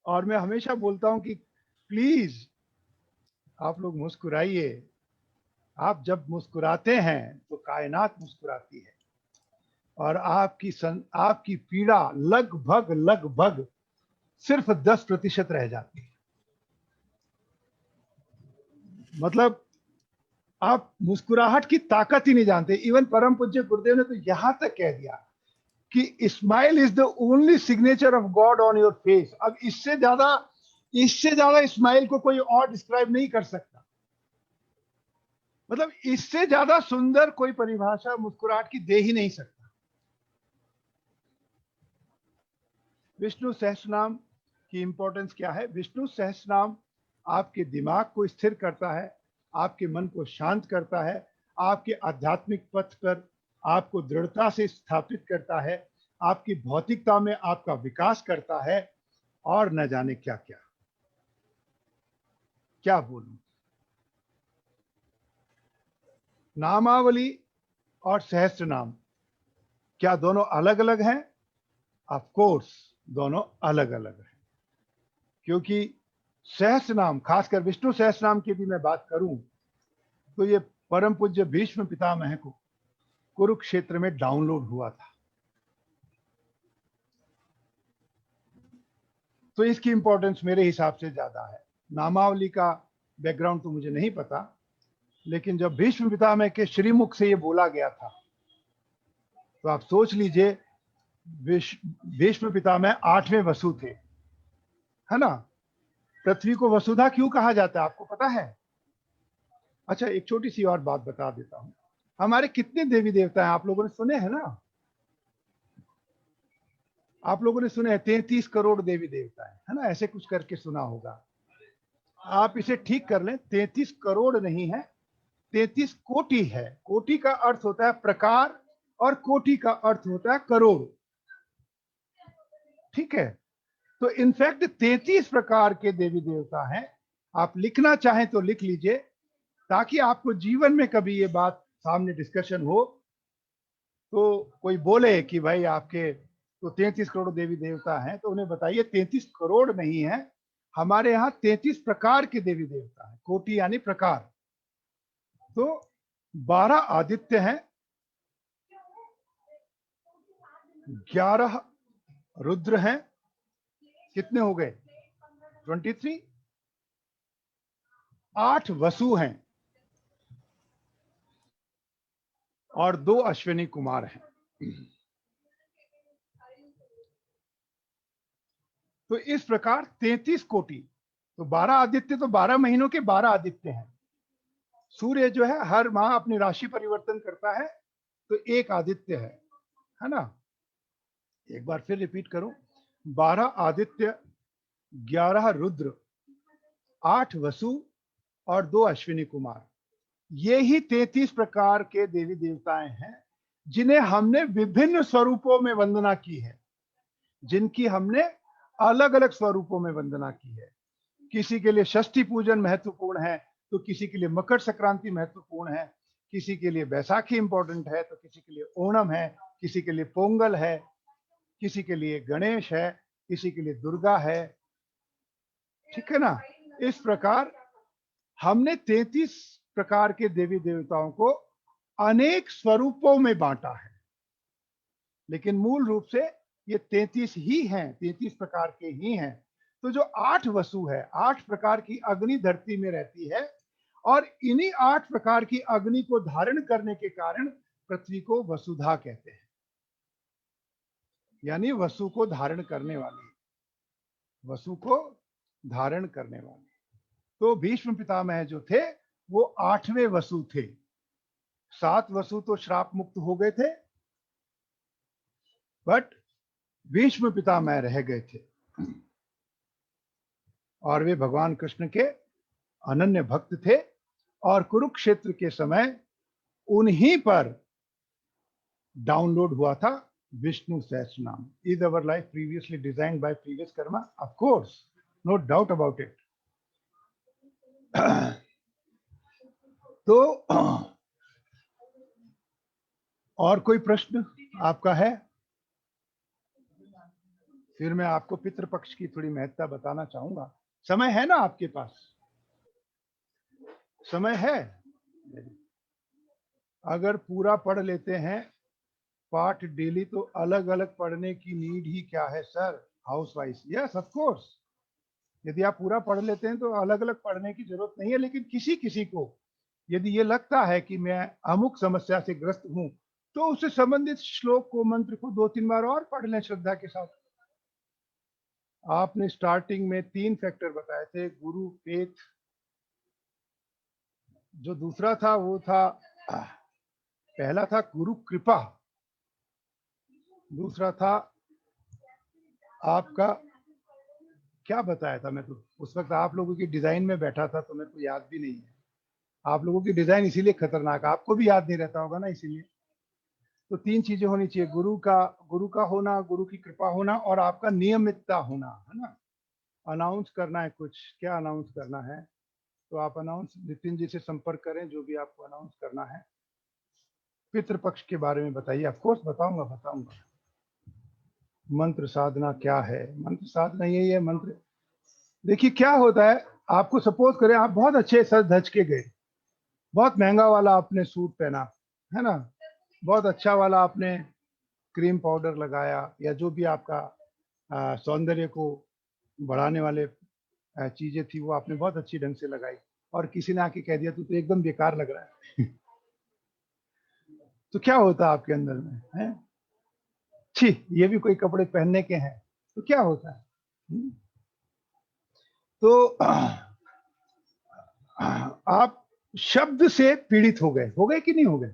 और मैं हमेशा बोलता हूं कि प्लीज आप लोग मुस्कुराइए। आप जब मुस्कुराते हैं तो कायनात मुस्कुराती है, और आपकी पीड़ा लगभग सिर्फ 10% रह जाती है। मतलब आप मुस्कुराहट की ताकत ही नहीं जानते। इवन परम पूज्य गुरुदेव ने तो यहां तक कह दिया कि smile is the only signature of God on your face. अब इससे ज्यादा इससे ज्यादा स्माइल को कोई और डिस्क्राइब नहीं कर सकता। मतलब इससे ज्यादा सुंदर कोई परिभाषा मुस्कुराहट की दे ही नहीं सकता। विष्णु सहस्त्रनाम की इंपॉर्टेंस क्या है? विष्णु सहस्त्रनाम आपके दिमाग को स्थिर करता है, आपके मन को शांत करता है, आपके आध्यात्मिक पथ पर आपको दृढ़ता से स्थापित करता है, आपकी भौतिकता में आपका विकास करता है, और न जाने क्या क्या। क्या बोलूं? नामावली और सहस्त्र नाम क्या दोनों अलग अलग हैं? ऑफ कोर्स दोनों अलग अलग हैं, क्योंकि सहस्त्र नाम, खासकर विष्णु सहस्त्र नाम की भी मैं बात करूं तो ये परम पूज्य भीष्म पितामह को कुरुक्षेत्र में डाउनलोड हुआ था। तो इसकी इंपॉर्टेंस मेरे हिसाब से ज्यादा है। नामावली का बैकग्राउंड तो मुझे नहीं पता, लेकिन जब भीष्म पितामह के श्रीमुख से ये बोला गया था, तो आप सोच लीजिए भीष्म पितामह 8वें वसु थे, है ना। पृथ्वी को वसुधा क्यों कहा जाता है आपको पता है? अच्छा, एक छोटी सी और बात बता देता हूं। हमारे कितने देवी देवता हैं आप लोगों ने सुने हैं ना? आप लोगों ने सुने हैं 33 करोड़ देवी देवता है ना? ऐसे कुछ करके सुना होगा। आप इसे ठीक कर लें, 33 करोड़ नहीं है, 33 कोटि है। कोटि का अर्थ होता है प्रकार और कोटि का अर्थ होता है करोड़, ठीक है। तो इनफैक्ट 33 प्रकार के देवी देवता हैं। आप लिखना चाहें तो लिख लीजिए, ताकि आपको जीवन में कभी ये बात सामने डिस्कशन हो तो कोई बोले कि भाई आपके तो 33 करोड़ देवी देवता हैं, तो उन्हें बताइए 33 करोड़ नहीं है, हमारे यहाँ 33 प्रकार के देवी देवता हैं। कोटि यानी प्रकार। तो 12 आदित्य हैं, 11 रुद्र हैं, कितने हो गए? 23। 8 वसु हैं और 2 अश्विनी कुमार हैं। तो इस प्रकार 33 कोटि। तो 12 आदित्य, तो 12 महीनों के 12 आदित्य हैं। सूर्य जो है हर माह अपनी राशि परिवर्तन करता है, तो एक आदित्य है ना। एक बार फिर रिपीट करूं, 12 आदित्य, 11 रुद्र, 8 वसु और 2 अश्विनी कुमार, ये ही 33 प्रकार के देवी देवताएं हैं जिन्हें हमने विभिन्न स्वरूपों में वंदना की है, जिनकी हमने अलग अलग स्वरूपों में वंदना की है। किसी के लिए षष्ठी पूजन महत्वपूर्ण है, तो किसी के लिए मकर संक्रांति महत्वपूर्ण है, किसी के लिए बैसाखी इंपॉर्टेंट है, तो किसी के लिए ओणम है, किसी के लिए पोंगल है, किसी के लिए गणेश है, किसी के लिए दुर्गा है, ठीक है ना। इस प्रकार हमने 33 प्रकार के देवी देवताओं को अनेक स्वरूपों में बांटा है, लेकिन मूल रूप से ये 33 ही हैं, 33 प्रकार के ही हैं। तो जो 8 वसु है, 8 प्रकार की अग्नि धरती में रहती है, और इन्हीं 8 प्रकार की अग्नि को धारण करने के कारण पृथ्वी को वसुधा कहते हैं, यानी वसु को धारण करने वाली, वसु को धारण करने वाली। तो भीष्म पितामह जो थे वो 8वें वसु थे। 7 वसु तो श्राप मुक्त हो गए थे, बट भीष्म पितामह रह गए थे, और वे भगवान कृष्ण के अनन्य भक्त थे। और कुरुक्षेत्र के समय उन्हीं पर डाउनलोड हुआ था Vishnu Sahasranam. Is our life previously designed by previous karma? Of course, no doubt about it. तो और कोई प्रश्न आपका है? फिर मैं आपको पितृपक्ष की थोड़ी महत्ता बताना चाहूंगा। समय है ना आपके पास? समय है? अगर पूरा पढ़ लेते हैं पाठ डेली, तो अलग अलग पढ़ने की नीड ही क्या है sir? House wise? Yes of course. यदि आप पूरा पढ़ लेते हैं तो अलग अलग पढ़ने की जरूरत नहीं है, लेकिन किसी किसी को यदि ये लगता है कि मैं अमुक समस्या से ग्रस्त हूं, तो उससे संबंधित श्लोक को, मंत्र को 2-3 बार और पढ़ लें श्रद्धा के साथ। आपने स्टार्टिंग में 3 फैक्टर बताए थे, गुरु, फेथ, जो दूसरा था वो था, पहला था गुरु कृपा, दूसरा था आपका, क्या बताया था मैं तो उस वक्त आप लोगों की डिजाइन में बैठा था तो मेरे को याद भी नहीं है। आप लोगों की डिजाइन इसीलिए खतरनाक, आपको भी याद नहीं रहता होगा ना, इसीलिए। तो 3 चीजें होनी चाहिए, गुरु का होना, गुरु की कृपा होना, और आपका नियमितता होना, है ना। अनाउंस करना है कुछ, क्या अनाउंस करना है? तो आप अनाउंस नितिन जी से संपर्क करें, जो भी आपको अनाउंस करना है। पितृपक्ष के बारे में बताइए। ऑफ कोर्स बताऊंगा। मंत्र साधना क्या है? मंत्र साधना यही है। मंत्र, देखिए क्या होता है, आपको सपोज करें आप बहुत अच्छे सज धज के गए, बहुत महंगा वाला आपने सूट पहना, है ना, बहुत अच्छा वाला आपने क्रीम पाउडर लगाया, या जो भी आपका सौंदर्य को बढ़ाने वाले चीजें थी वो आपने बहुत अच्छी ढंग से लगाई, और किसी ने आके कह दिया तू तो एकदम बेकार लग रहा है तो क्या होता है आपके अंदर में, है? छी, ये भी कोई कपड़े पहनने के हैं, तो क्या होता है? तो आप शब्द से पीड़ित हो गए कि नहीं हो गए?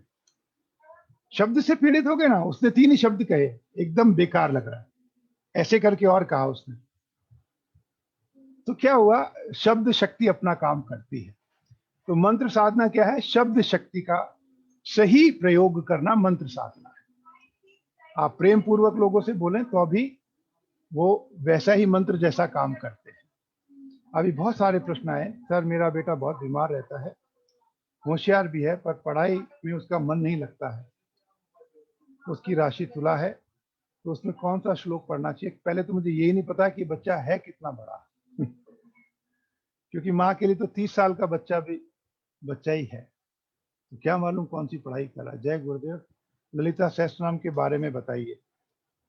शब्द से पीड़ित हो गए ना। उसने 3 ही शब्द कहे, एकदम बेकार लग रहा है, ऐसे करके और कहा उसने, तो क्या हुआ? शब्द शक्ति अपना काम करती है। तो मंत्र साधना क्या है? शब्द शक्ति का सही प्रयोग करना मंत्र साधना है। आप प्रेम पूर्वक लोगों से बोलें तो अभी वो वैसा ही मंत्र जैसा काम करते हैं। अभी बहुत सारे प्रश्न आए, सर मेरा बेटा बहुत बीमार रहता है, होशियार भी है पर पढ़ाई में उसका मन नहीं लगता है, उसकी राशि तुला है, तो उसमें कौन सा श्लोक पढ़ना चाहिए? पहले तो मुझे यही नहीं पता कि बच्चा है कितना बड़ा क्योंकि माँ के लिए तो 30 साल का बच्चा भी बच्चा ही है, तो क्या मालूम कौन सी पढ़ाई कर रहा है। जय गुरुदेव। ललिता सहस्त्रनाम के बारे में बताइए।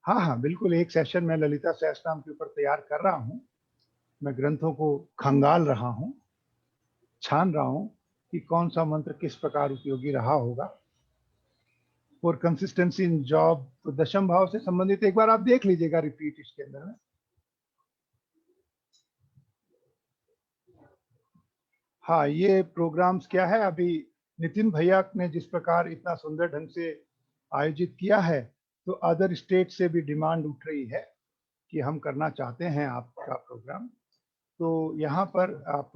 हाँ हाँ बिल्कुल, एक सेशन मैं ललिता सहस्त्रनाम के ऊपर तैयार कर रहा हूँ। मैं ग्रंथों को खंगाल रहा हूँ, छान रहा हूँ कि कौन सा मंत्र किस प्रकार उपयोगी रहा होगा। फॉर कंसिस्टेंसी इन जॉब, तो दशम भाव से संबंधित एक बार आप देख लीजिएगा रिपीट इसके अंदर में। हाँ, ये प्रोग्राम्स क्या है, अभी नितिन भैया ने जिस प्रकार इतना सुंदर ढंग से आयोजित किया है, तो अदर स्टेट से भी डिमांड उठ रही है कि हम करना चाहते हैं आपका प्रोग्राम। तो यहाँ पर आप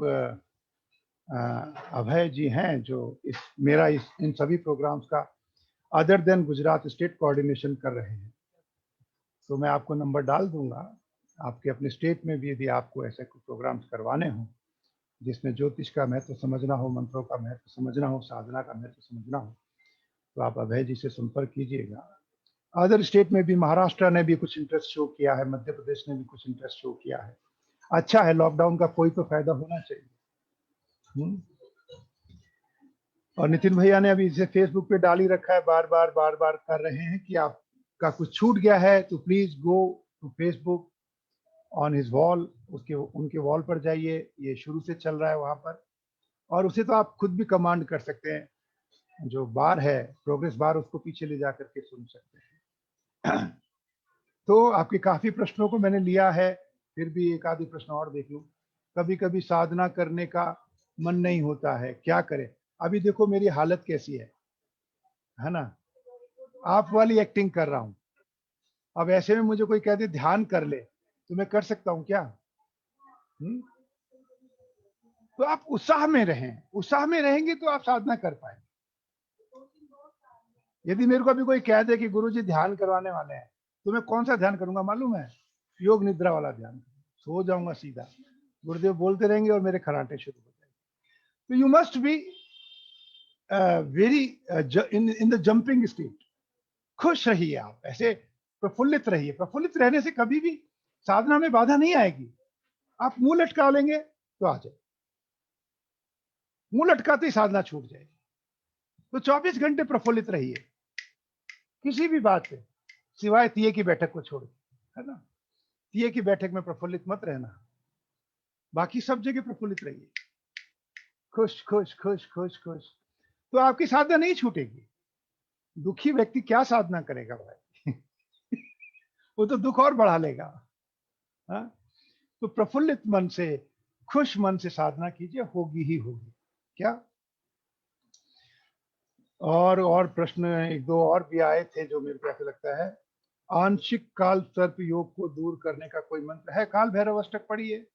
अभय जी हैं जो इन सभी प्रोग्राम्स का other than Gujarat state coordination कर रहे हैं। तो मैं आपको नंबर डाल दूंगा, आपके अपने स्टेट में भी यदि आपको ऐसे प्रोग्राम्स करवाने हों जिसमें ज्योतिष का महत्व समझना हो, मंत्रों का महत्व समझना हो, साधना का महत्व समझना हो, तो आप अभय जी से संपर्क कीजिएगा। अदर स्टेट में भी महाराष्ट्र ने भी कुछ इंटरेस्ट शो किया है, मध्य प्रदेश ने भी कुछ इंटरेस्ट शो किया है। अच्छा है, लॉकडाउन का कोई तो फायदा होना चाहिए। और नितिन भैया ने अभी इसे फेसबुक पे डाल ही रखा है, बार बार कर रहे हैं कि आपका कुछ छूट गया है तो please go to Facebook on his wall, उनके वॉल पर जाइए, ये शुरू से चल रहा है वहां पर। और उसे तो आप खुद भी कमांड कर सकते हैं, जो बार है प्रोग्रेस बार, उसको पीछे ले जाकर के सुन सकते हैं तो आपके काफी प्रश्नों को मैंने लिया है, फिर भी एक आधी प्रश्न और देख लूं। कभी कभी साधना करने का मन नहीं होता है, क्या करें? अभी देखो मेरी हालत कैसी है ना, आप वाली एक्टिंग कर रहा हूं। अब ऐसे में मुझे कोई कह दे ध्यान कर ले, तो मैं कर सकता हूं क्या? तो आप उत्साह में रहें, उत्साह में रहेंगे तो आप साधना कर पाएंगे। यदि मेरे को अभी कोई कह दे कि गुरुजी ध्यान करवाने वाले हैं, तो मैं कौन सा ध्यान करूंगा मालूम है? योग निद्रा वाला ध्यान, सो जाऊंगा सीधा, गुरुदेव बोलते रहेंगे और मेरे खराटे शुरू हो जाएंगे। तो you must be very in the jumping state. खुश रहिए आप, ऐसे प्रफुल्लित रहिए। प्रफुल्लित रहने से कभी भी साधना में बाधा नहीं आएगी। आप मुंह लटका लेंगे तो आ जाए, मुंह लटकाते ही साधना छूट जाएगी। तो 24 घंटे प्रफुल्लित रहिए किसी भी बात पे, सिवाय तिये की बैठक को छोड़, है ना। तिये की बैठक में प्रफुल्लित मत रहना, बाकी सब जगह प्रफुल्लित रहिए, खुश खुश खुश खुश खुश, तो आपकी साधना नहीं छूटेगी। दुखी व्यक्ति क्या साधना करेगा भाई वो तो दुख और बढ़ा लेगा। हाँ? तो प्रफुल्लित मन से, खुश मन से साधना कीजिए, होगी ही होगी। क्या और प्रश्न एक दो और भी आए थे जो मेरे को ऐसा लगता है। आंशिक काल सर्प योग को दूर करने का कोई मंत्र है? काल भैरव अष्टक पढ़िए।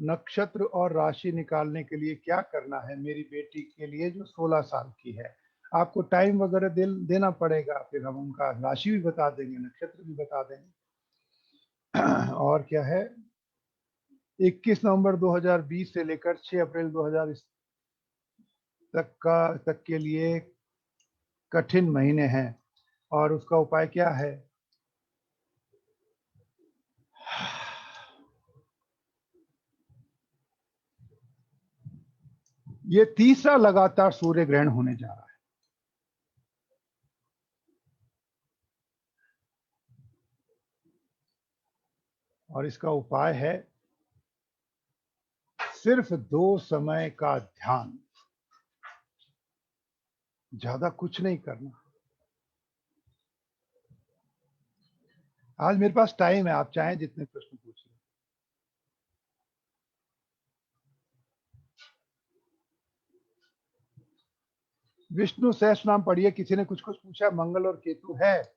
नक्षत्र और राशि निकालने के लिए क्या करना है मेरी बेटी के लिए जो 16 साल की है? आपको टाइम वगैरह देना पड़ेगा, फिर हम उनका राशि भी बता देंगे, नक्षत्र भी बता देंगे। और क्या है, 21 नवंबर 2020 से लेकर 6 अप्रैल 2000 तक के लिए कठिन महीने हैं और उसका उपाय क्या है? ये तीसरा लगातार सूर्य ग्रहण होने जा रहा है। और इसका उपाय है सिर्फ 2 समय का ध्यान, ज्यादा कुछ नहीं करना। आज मेरे पास टाइम है, आप चाहें जितने प्रश्न पूछिए। विष्णु सहस्त्र नाम पढ़िए। किसी ने कुछ कुछ पूछा, मंगल और केतु है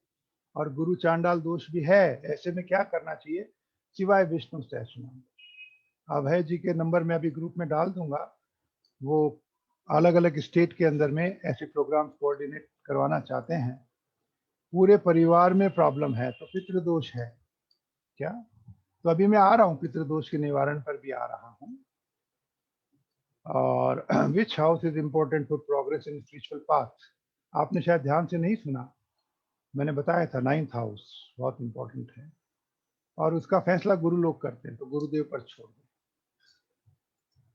और गुरु चांडाल दोष भी है, ऐसे में क्या करना चाहिए सिवाय विष्णु सहस्त्र नाम? अभय जी के नंबर में अभी ग्रुप में डाल दूंगा, वो अलग अलग स्टेट के अंदर में ऐसे प्रोग्राम कोऑर्डिनेट करवाना चाहते हैं। पूरे परिवार में प्रॉब्लम है तो पितृदोष है क्या? तो अभी मैं आ रहा हूँ, पितृदोष के निवारण पर भी आ रहा हूँ। और विच house is important for progress in spiritual path? आपने शायद ध्यान से नहीं सुना, मैंने बताया था 9th हाउस बहुत इंपॉर्टेंट है और उसका फैसला गुरु लोग करते हैं, तो गुरुदेव पर छोड़ दें।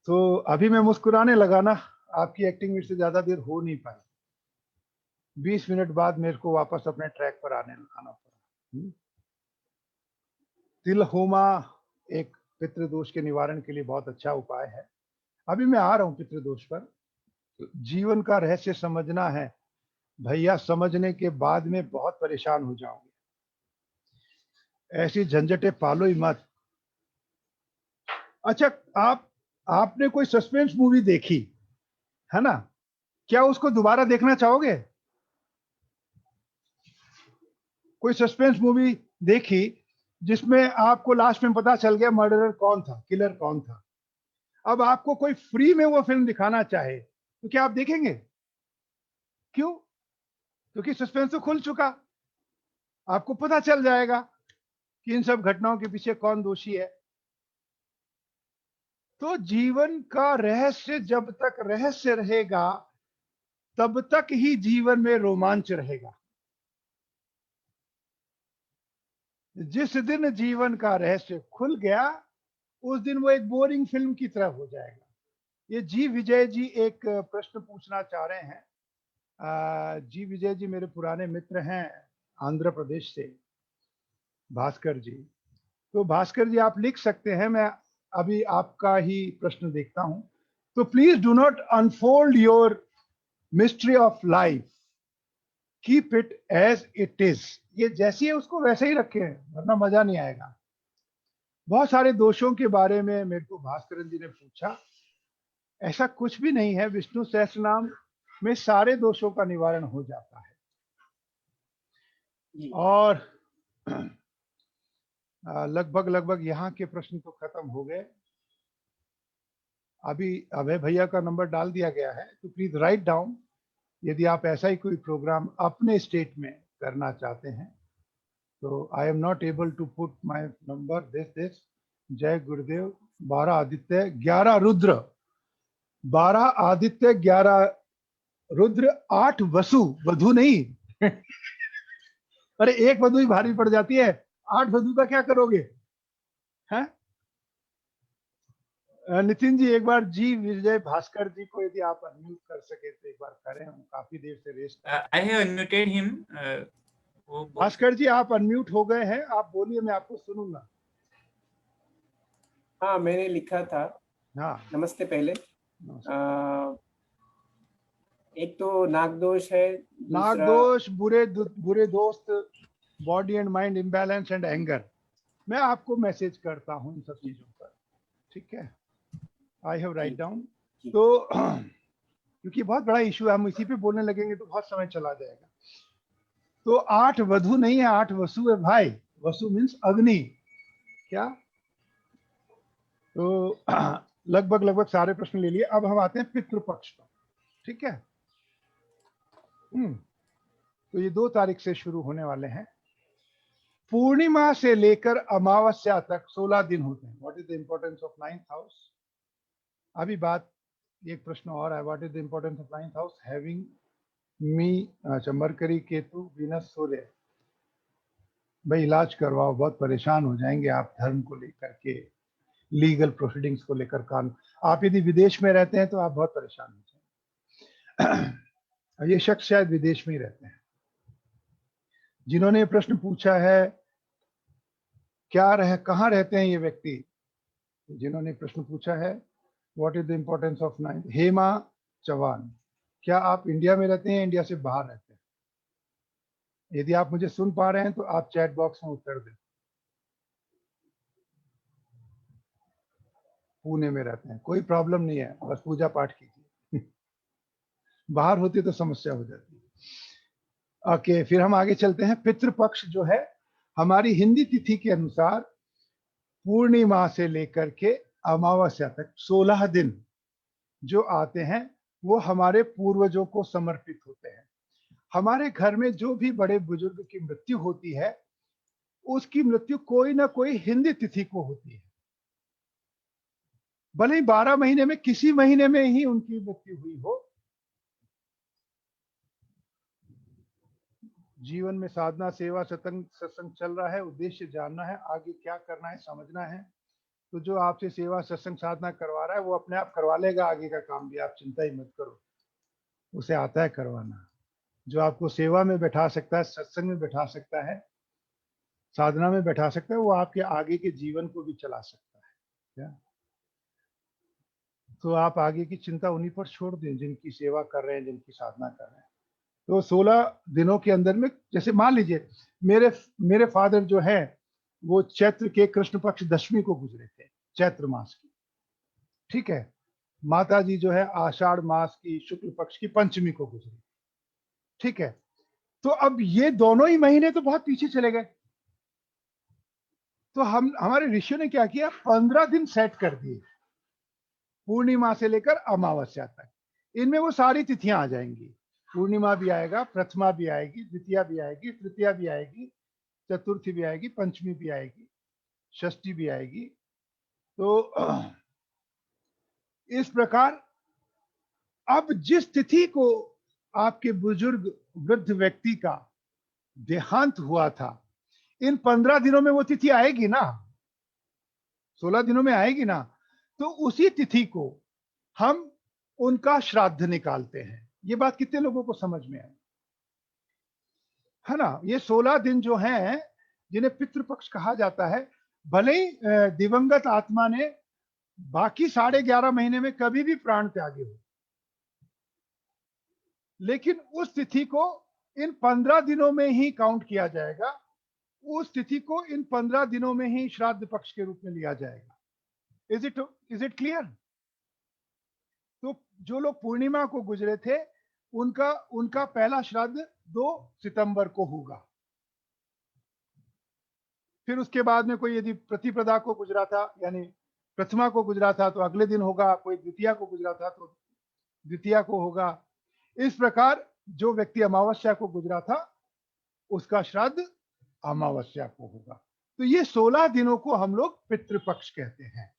तो अभी मैं मुस्कुराने लगा ना, आपकी एक्टिंग मेरे से ज्यादा देर हो नहीं पाई। 20 मिनट बाद मेरे को वापस अपने ट्रैक पर आना पड़ा। तिलहोमा एक पितृदोष के निवारण के लिए बहुत अच्छा उपाय है। अभी मैं आ रहा हूँ पितृदोष पर। जीवन का रहस्य समझना है भैया, समझने के बाद में बहुत परेशान हो जाओगे। ऐसी झंझटें पालो ही मत। अच्छा, आपने कोई सस्पेंस मूवी देखी है ना? क्या उसको दोबारा देखना चाहोगे? कोई सस्पेंस मूवी देखी जिसमें आपको लास्ट में पता चल गया मर्डरर कौन था, किलर कौन था? अब आपको कोई फ्री में वो फिल्म दिखाना चाहे तो क्या आप देखेंगे? क्यों? क्योंकि सस्पेंस तो खुल चुका, आपको पता चल जाएगा कि इन सब घटनाओं के पीछे कौन दोषी है। तो जीवन का रहस्य जब तक रहस्य रहेगा तब तक ही जीवन में रोमांच रहेगा। जिस दिन जीवन का रहस्य खुल गया उस दिन वो एक बोरिंग फिल्म की तरह हो जाएगा। ये जी विजय जी एक प्रश्न पूछना चाह रहे हैं। जी विजय जी मेरे पुराने मित्र हैं आंध्र प्रदेश से, भास्कर जी। तो भास्कर जी आप लिख सकते हैं, मैं अभी आपका ही प्रश्न देखता हूं। तो please do not unfold your mystery of life, keep it as it is. ये जैसी है उसको वैसे ही रखें, वरना मजा नहीं आएगा। बहुत सारे दोषों के बारे में मेरे को भास्कर जी ने पूछा, ऐसा कुछ भी नहीं है। विष्णु सहस्त्र नाम में सारे दोषों का निवारण हो जाता है। और लगभग यहाँ के प्रश्न तो खत्म हो गए। अभी अभय भैया का नंबर डाल दिया गया है, तो प्लीज राइट डाउन यदि आप ऐसा ही कोई प्रोग्राम अपने स्टेट में करना चाहते हैं। तो I am not able to put my number this. जय गुरुदेव। 12 आदित्य 11 रुद्र, 12 आदित्य 11 रुद्र, 8 वसु, वधु नहीं। अरे एक वधु ही भारी पड़ जाती है, 8 वधु का क्या करोगे? हैं? नितिन जी एक बार जी विजय भास्कर जी को यदि आप अनम्यूट कर सके तो एक बार करें, हम काफी देर से rest. I have unmuted him. Bhaskar ji आप अनम्यूट हो गए हैं, आप बोलिए, मैं आपको सुनूंगा। हाँ मैंने लिखा था। हाँ नमस्ते। पहले एक तो नागदोष है, नागदोष, बुरे दोस्त, body and mind imbalance and anger. मैं आपको मैसेज करता हूँ इन सब चीजों पर, ठीक है। I have write down. तो क्योंकि बहुत बड़ा इशू है, हम इसी पे बोलने लगेंगे तो बहुत समय चला जाएगा। तो 8 वधु नहीं है, 8 वसु है भाई। वसु मीन्स अग्नि। क्या? तो लगभग सारे प्रश्न ले लिए। अब हम आते हैं पितृपक्ष पर, ठीक है। तो ये 2 तारीख से शुरू होने वाले हैं। पूर्णिमा से लेकर अमावस्या तक 16 दिन होते हैं। What is the importance of 9th house? अभी बात, एक प्रश्न और है, what is the importance of 9th house having me, अच्छा, मरकरी, केतु, वीनस, सूर्य। भाई इलाज करवाओ, बहुत परेशान हो जाएंगे आप धर्म को लेकर के, लीगल प्रोसीडिंग्स को लेकर। कानून, आप यदि विदेश में रहते हैं तो आप बहुत परेशान हो जाएंगे। ये शख्स शायद विदेश में ही रहते हैं जिन्होंने ये प्रश्न पूछा है। कहाँ रहते हैं ये व्यक्ति जिन्होंने प्रश्न पूछा है? What is the importance of 9th? Hema Chauhan. क्या आप इंडिया में रहते हैं, इंडिया से बाहर रहते हैं? यदि आप मुझे सुन पा रहे हैं तो आप चैट बॉक्स में उत्तर दें। पुणे में रहते हैं, कोई प्रॉब्लम नहीं है, बस पूजा पाठ कीजिए। बाहर होती तो समस्या हो जाती है। ओके, फिर हम आगे चलते हैं। पितृपक्ष जो है हमारी हिंदी तिथि के अनुसार पूर्णिमा से लेकर के अमावस्या तक 16 दिन जो आते हैं वो हमारे पूर्वजों को समर्पित होते हैं। हमारे घर में जो भी बड़े बुजुर्ग की मृत्यु होती है उसकी मृत्यु कोई ना कोई हिंदी तिथि को होती है। भले ही 12 महीने में किसी महीने में ही उनकी मृत्यु हुई हो। जीवन में साधना, सेवा, सत्संग चल रहा है, उद्देश्य जानना है, आगे क्या करना है समझना है। तो जो आपसे सेवा, सत्संग, साधना करवा रहा है वो अपने आप करवा लेगा आगे का काम भी, आप चिंता ही मत करो, उसे आता है करवाना। जो आपको सेवा में बैठा सकता है, सत्संग में बैठा सकता है, साधना में बैठा सकता है, वो आपके आगे के जीवन को भी चला सकता है। क्या? तो आप आगे की चिंता उन्हीं पर छोड़ दें जिनकी सेवा कर रहे हैं, जिनकी साधना कर रहे हैं। तो 16 दिनों के अंदर में, जैसे मान लीजिए मेरे फादर जो है वो चैत्र के कृष्ण पक्ष दशमी को गुजरे थे, चैत्र मास की, ठीक है। माता जी जो है आषाढ़ मास की शुक्ल पक्ष की पंचमी को गुजरी, ठीक है। तो अब ये दोनों ही महीने तो बहुत पीछे चले गए। तो हमारे ऋषियों ने क्या किया, 15 दिन सेट कर दिए पूर्णिमा से लेकर अमावस्या तक। इनमें वो सारी तिथियां आ जाएंगी। पूर्णिमा भी आएगा, प्रथमा भी आएगी, द्वितीया भी आएगी, तृतीया भी आएगी, चतुर्थी भी आएगी, पंचमी भी आएगी, षष्ठी भी आएगी। तो इस प्रकार अब जिस तिथि को आपके बुजुर्ग वृद्ध व्यक्ति का देहांत हुआ था, इन 15 दिनों में वो तिथि आएगी ना, 16 दिनों में आएगी ना। तो उसी तिथि को हम उनका श्राद्ध निकालते हैं। ये बात कितने लोगों को समझ में आई है ना? ये 16 दिन जो हैं जिन्हें पितृपक्ष कहा जाता है, भले ही दिवंगत आत्मा ने बाकी 11.5 महीने में कभी भी प्राण त्यागे हो, लेकिन उस तिथि को इन 15 दिनों में ही काउंट किया जाएगा। उस तिथि को इन 15 दिनों में ही श्राद्ध पक्ष के रूप में लिया जाएगा। Is it clear? तो जो लोग पूर्णिमा को गुजरे थे उनका पहला श्राद्ध 2 सितंबर को होगा। फिर उसके बाद में कोई यदि प्रतिपदा को गुजरा था, यानी प्रथमा को गुजरा था, तो अगले दिन होगा। कोई द्वितीया को गुजरा था तो द्वितीया को होगा। इस प्रकार जो व्यक्ति अमावस्या को गुजरा था उसका श्राद्ध अमावस्या को होगा। तो ये 16 दिनों को हम लोग पितृपक्ष कहते हैं।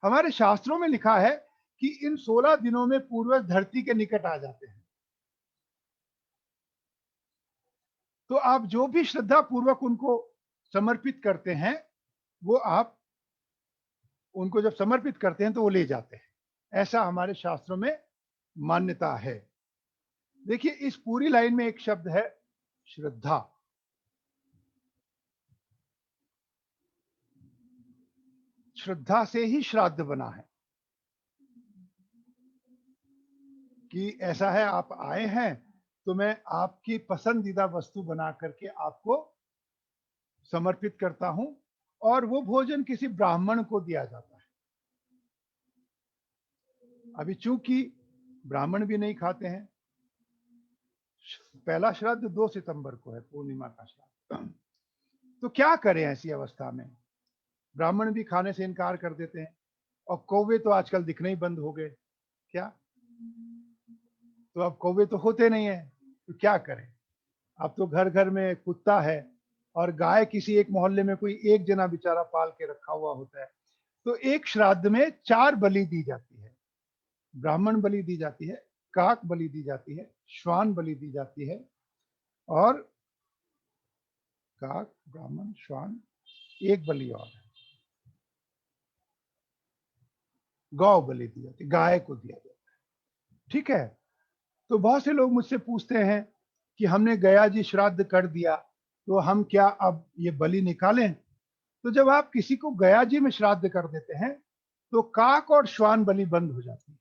हमारे शास्त्रों में लिखा है कि इन 16 दिनों में पूर्वज धरती के निकट आ जाते हैं। तो आप जो भी श्रद्धा पूर्वक उनको समर्पित करते हैं, वो आप उनको जब समर्पित करते हैं तो वो ले जाते हैं। ऐसा हमारे शास्त्रों में मान्यता है। देखिए इस पूरी लाइन में एक शब्द है श्रद्धा। श्रद्धा से ही श्राद्ध बना है कि ऐसा है, आप आए हैं तो मैं आपकी पसंदीदा वस्तु बना करके आपको समर्पित करता हूं और वो भोजन किसी ब्राह्मण को दिया जाता है। अभी चूंकि ब्राह्मण भी नहीं खाते हैं, पहला श्राद्ध 2 सितंबर को है, पूर्णिमा का श्राद्ध, तो क्या करें ऐसी अवस्था में? ब्राह्मण भी खाने से इनकार कर देते हैं, और कौवे तो आजकल दिखने ही बंद हो गए। क्या? तो अब कौवे तो होते नहीं है, तो क्या करें? अब तो घर घर में कुत्ता है, और गाय किसी एक मोहल्ले में कोई एक जना बेचारा पाल के रखा हुआ होता है। तो एक श्राद्ध में 4 बलि दी जाती है। ब्राह्मण बलि दी जाती है, काक बलि दी जाती है, श्वान बलि दी जाती है, और काक, ब्राह्मण, श्वान, एक बलि और है, गौ बलि दी जाती है, गाय को दिया जाता है। ठीक है। तो बहुत से लोग मुझसे पूछते हैं कि हमने गया जी श्राद्ध कर दिया, तो हम क्या अब ये बलि निकालें? तो जब आप किसी को गया जी में श्राद्ध कर देते हैं, तो काक और श्वान बलि बंद हो जाती है,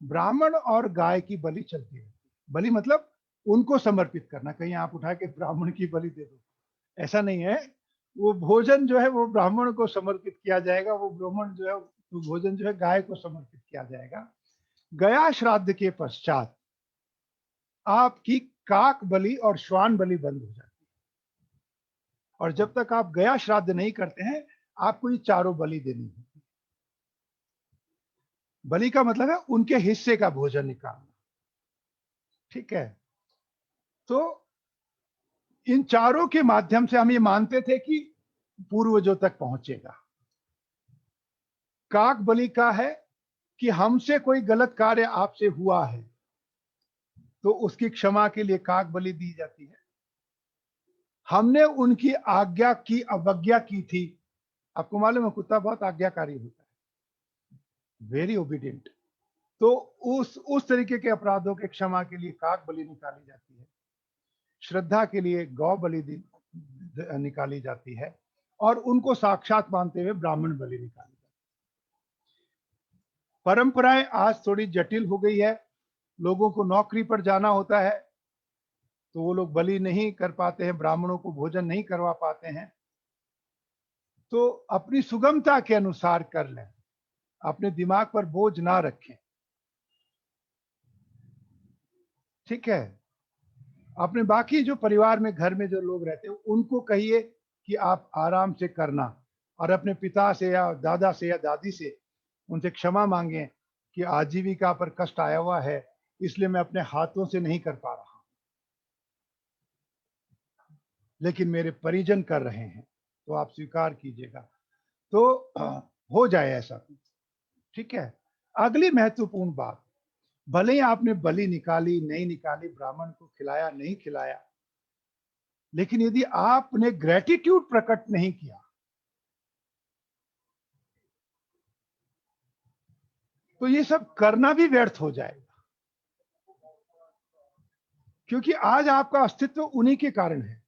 ब्राह्मण और गाय की बलि चलती है। बलि मतलब उनको समर्पित करना। कहीं आप उठा के ब्राह्मण की बलि दे दो, ऐसा नहीं है। वो भोजन जो है वो ब्राह्मण को समर्पित किया जाएगा, वो ब्राह्मण जो है वो भोजन जो है गाय को समर्पित किया जाएगा। गया श्राद्ध के पश्चात आपकी काक बलि और श्वान बलि बंद हो जाती है, और जब तक आप गया श्राद्ध नहीं करते हैं, आपको ये चारों बलि देनी होती है। बलि का मतलब है उनके हिस्से का भोजन निकालना। ठीक है। तो इन चारों के माध्यम से हम ये मानते थे कि पूर्वजों तक पहुंचेगा। काक बलि का है कि हमसे कोई गलत कार्य आपसे हुआ है, तो उसकी क्षमा के लिए काक बलि दी जाती है। हमने उनकी आज्ञा की अवज्ञा की थी। आपको मालूम है कुत्ता बहुत आज्ञाकारी होता है, वेरी ओबीडियंट। तो उस तरीके के अपराधों के क्षमा के लिए काक बलि निकाली जाती है। श्रद्धा के लिए गौ बलि निकाली जाती है, और उनको साक्षात मानते हुए ब्राह्मण बलि निकाली जाती है। परंपराएं आज थोड़ी जटिल हो गई है। लोगों को नौकरी पर जाना होता है, तो वो लोग बलि नहीं कर पाते हैं, ब्राह्मणों को भोजन नहीं करवा पाते हैं। तो अपनी सुगमता के अनुसार कर लें, अपने दिमाग पर बोझ ना रखें। ठीक है। अपने बाकी जो परिवार में, घर में जो लोग रहते हैं, उनको कहिए कि आप आराम से करना, और अपने पिता से या दादा से या दादी से उनसे क्षमा मांगे कि आजीविका पर कष्ट आया हुआ है, इसलिए मैं अपने हाथों से नहीं कर पा रहा, लेकिन मेरे परिजन कर रहे हैं, तो आप स्वीकार कीजिएगा। तो हो जाए ऐसा। ठीक है। अगली महत्वपूर्ण बात, भले ही आपने बलि निकाली नहीं निकाली, ब्राह्मण को खिलाया नहीं खिलाया, लेकिन यदि आपने ग्रेटिट्यूड प्रकट नहीं किया, तो ये सब करना भी व्यर्थ हो जाएगा। क्योंकि आज आपका अस्तित्व उन्हीं के कारण है।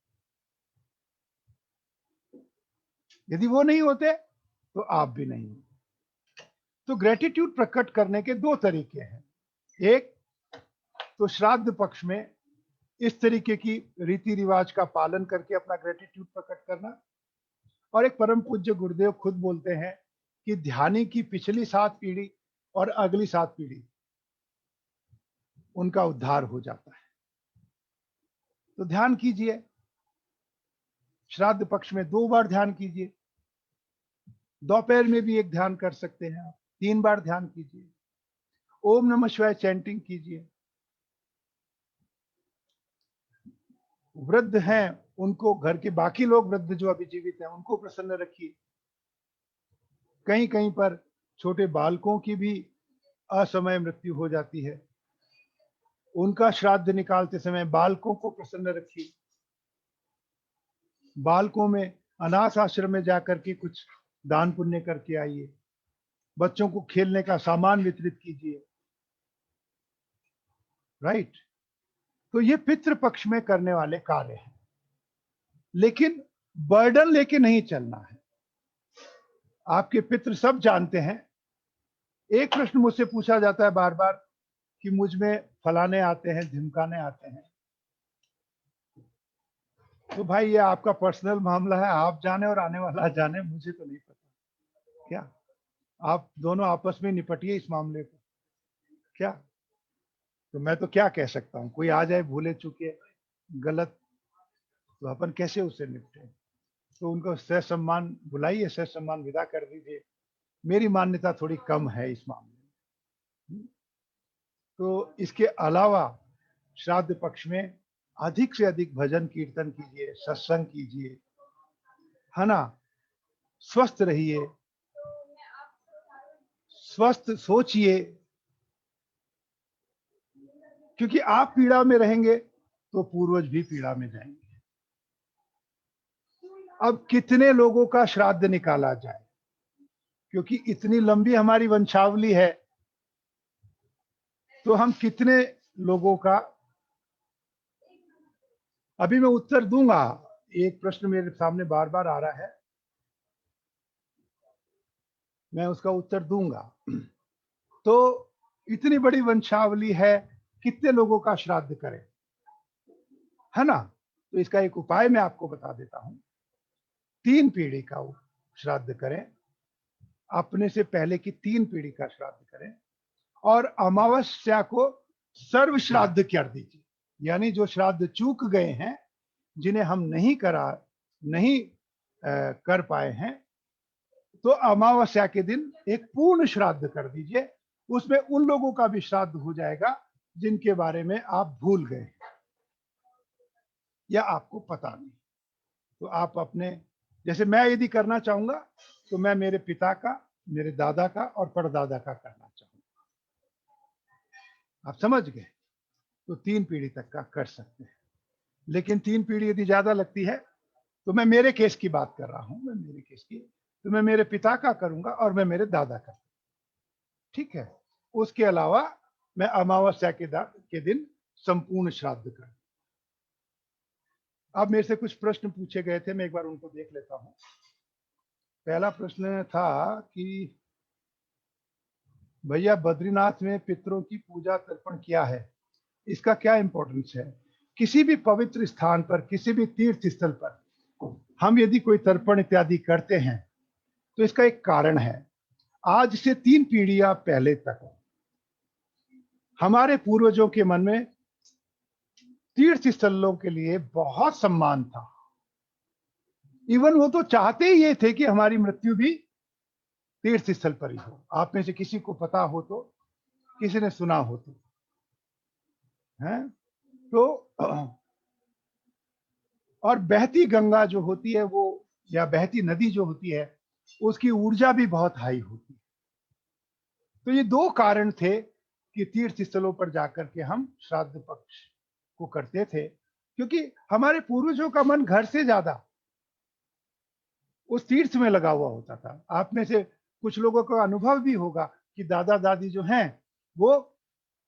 यदि वो नहीं होते तो आप भी नहीं होते। तो ग्रेटिट्यूड प्रकट करने के 2 तरीके हैं। एक तो श्राद्ध पक्ष में इस तरीके की रीति रिवाज का पालन करके अपना ग्रेटिट्यूड प्रकट करना, और एक परम पूज्य गुरुदेव खुद बोलते हैं कि ध्यानी की पिछली 7 पीढ़ी और अगली 7 पीढ़ी, उनका उद्धार हो जाता है। तो ध्यान कीजिए, श्राद्ध पक्ष में 2 बार ध्यान कीजिए, दोपहर में भी एक ध्यान कर सकते हैं आप, 3 बार ध्यान कीजिए, ओम नमः शिवाय चैंटिंग कीजिए। वृद्ध हैं उनको, घर के बाकी लोग वृद्ध जो अभी जीवित हैं उनको प्रसन्न रखिए। कहीं कहीं पर छोटे बालकों की भी असमय मृत्यु हो जाती है, उनका श्राद्ध निकालते समय बालकों को प्रसन्न रखिए। बालकों में अनाथ आश्रम में जाकर के कुछ दान पुण्य करके आइए, बच्चों को खेलने का सामान वितरित कीजिए। राइट। तो ये पितृ पक्ष में करने वाले कार्य हैं, लेकिन बर्डन लेके नहीं चलना है। आपके पितृ सब जानते हैं। एक प्रश्न मुझसे पूछा जाता है बार बार कि मुझ में फलाने आते हैं, ढिमकाने आते हैं। तो भाई ये आपका पर्सनल मामला है, आप जाने और आने वाला जाने, मुझे तो नहीं पता। क्या आप दोनों आपस में निपटिए इस मामले को। क्या तो मैं तो क्या कह सकता हूँ, कोई आ जाए भूले चुके गलत, तो अपन कैसे उससे निपटे? तो उनको सह सम्मान बुलाइए, सह सम्मान विदा कर दीजिए। मेरी मान्यता थोड़ी कम है इस मामले में। तो इसके अलावा श्राद्ध पक्ष में अधिक से अधिक भजन कीर्तन कीजिए, सत्संग कीजिए, है ना। स्वस्थ रहिए, स्वस्थ सोचिए, क्योंकि आप पीड़ा में रहेंगे तो पूर्वज भी पीड़ा में जाएंगे। अब कितने लोगों का श्राद्ध निकाला जाए, क्योंकि इतनी लंबी हमारी वंशावली है, तो हम कितने लोगों का, अभी मैं उत्तर दूंगा। एक प्रश्न मेरे सामने बार बार आ रहा है, मैं उसका उत्तर दूंगा। तो इतनी बड़ी वंशावली है, कितने लोगों का श्राद्ध करें, है ना। तो इसका एक उपाय मैं आपको बता देता हूं। 3 पीढ़ी का श्राद्ध करें, अपने से पहले की 3 पीढ़ी का श्राद्ध करें, और अमावस्या को सर्व श्राद्ध कर दीजिए। यानी जो श्राद्ध चूक गए हैं, जिन्हें हम नहीं कर पाए हैं, तो अमावस्या के दिन एक पूर्ण श्राद्ध कर दीजिए। उसमें उन लोगों का भी श्राद्ध हो जाएगा जिनके बारे में आप भूल गए या आपको पता नहीं। तो आप अपने, जैसे मैं यदि करना चाहूंगा तो मैं मेरे पिता का, मेरे दादा का और परदादा का करना चाहूंगा। आप समझ गए? तो 3 पीढ़ी तक का कर सकते हैं। लेकिन 3 पीढ़ी यदि ज्यादा लगती है, तो मैं मेरे केस की बात कर रहा हूं, मैं मेरे केस की, तो मैं मेरे पिता का करूंगा और मैं मेरे दादा का। ठीक है। उसके अलावा मैं अमावस्या के दिन संपूर्ण श्राद्ध कर। अब मेरे से कुछ प्रश्न पूछे गए थे, मैं एक बार उनको देख लेता हूं। पहला प्रश्न था कि भैया बद्रीनाथ में पितरों की पूजा तर्पण किया है, इसका क्या इंपॉर्टेंस है? किसी भी पवित्र स्थान पर, किसी भी तीर्थ स्थल पर हम यदि कोई तर्पण इत्यादि करते हैं, तो इसका एक कारण है। आज से 3 पीढ़ियां पहले तक हमारे पूर्वजों के मन में तीर्थ स्थलों के लिए बहुत सम्मान था। इवन वो तो चाहते ही ये थे कि हमारी मृत्यु भी तीर्थ स्थल पर ही हो। आप में से किसी को पता हो तो, किसी ने सुना हो तो, है तो। और बहती गंगा जो होती है वो, या बहती नदी जो होती है, उसकी ऊर्जा भी बहुत हाई होती है। तो ये 2 कारण थे कि तीर्थ स्थलों पर जाकर के हम श्राद्ध पक्ष को करते थे, क्योंकि हमारे पूर्वजों का मन घर से ज्यादा उस तीर्थ में लगा हुआ होता था। आप में से कुछ लोगों का अनुभव भी होगा कि दादा दादी जो हैं, वो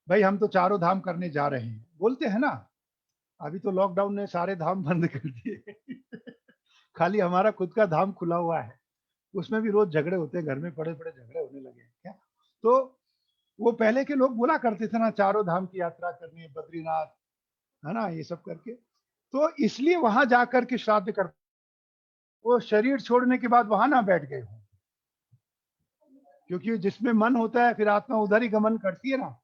भाई हम तो चारों धाम करने जा रहे हैं बोलते हैं ना। अभी तो लॉकडाउन ने सारे धाम बंद कर दिए खाली हमारा खुद का धाम खुला हुआ है, उसमें भी रोज झगड़े होते हैं, घर में बड़े बड़े झगड़े होने लगे हैं क्या। तो वो पहले के लोग बोला करते थे ना, चारों धाम की यात्रा करनी है, बद्रीनाथ, है ना, ये सब करके। तो इसलिए वहां जाकर के श्राद्ध कर, वो शरीर छोड़ने के बाद वहां ना बैठ गए हो, क्योंकि जिसमें मन होता है फिर आत्मा उधर ही गमन करती है ना।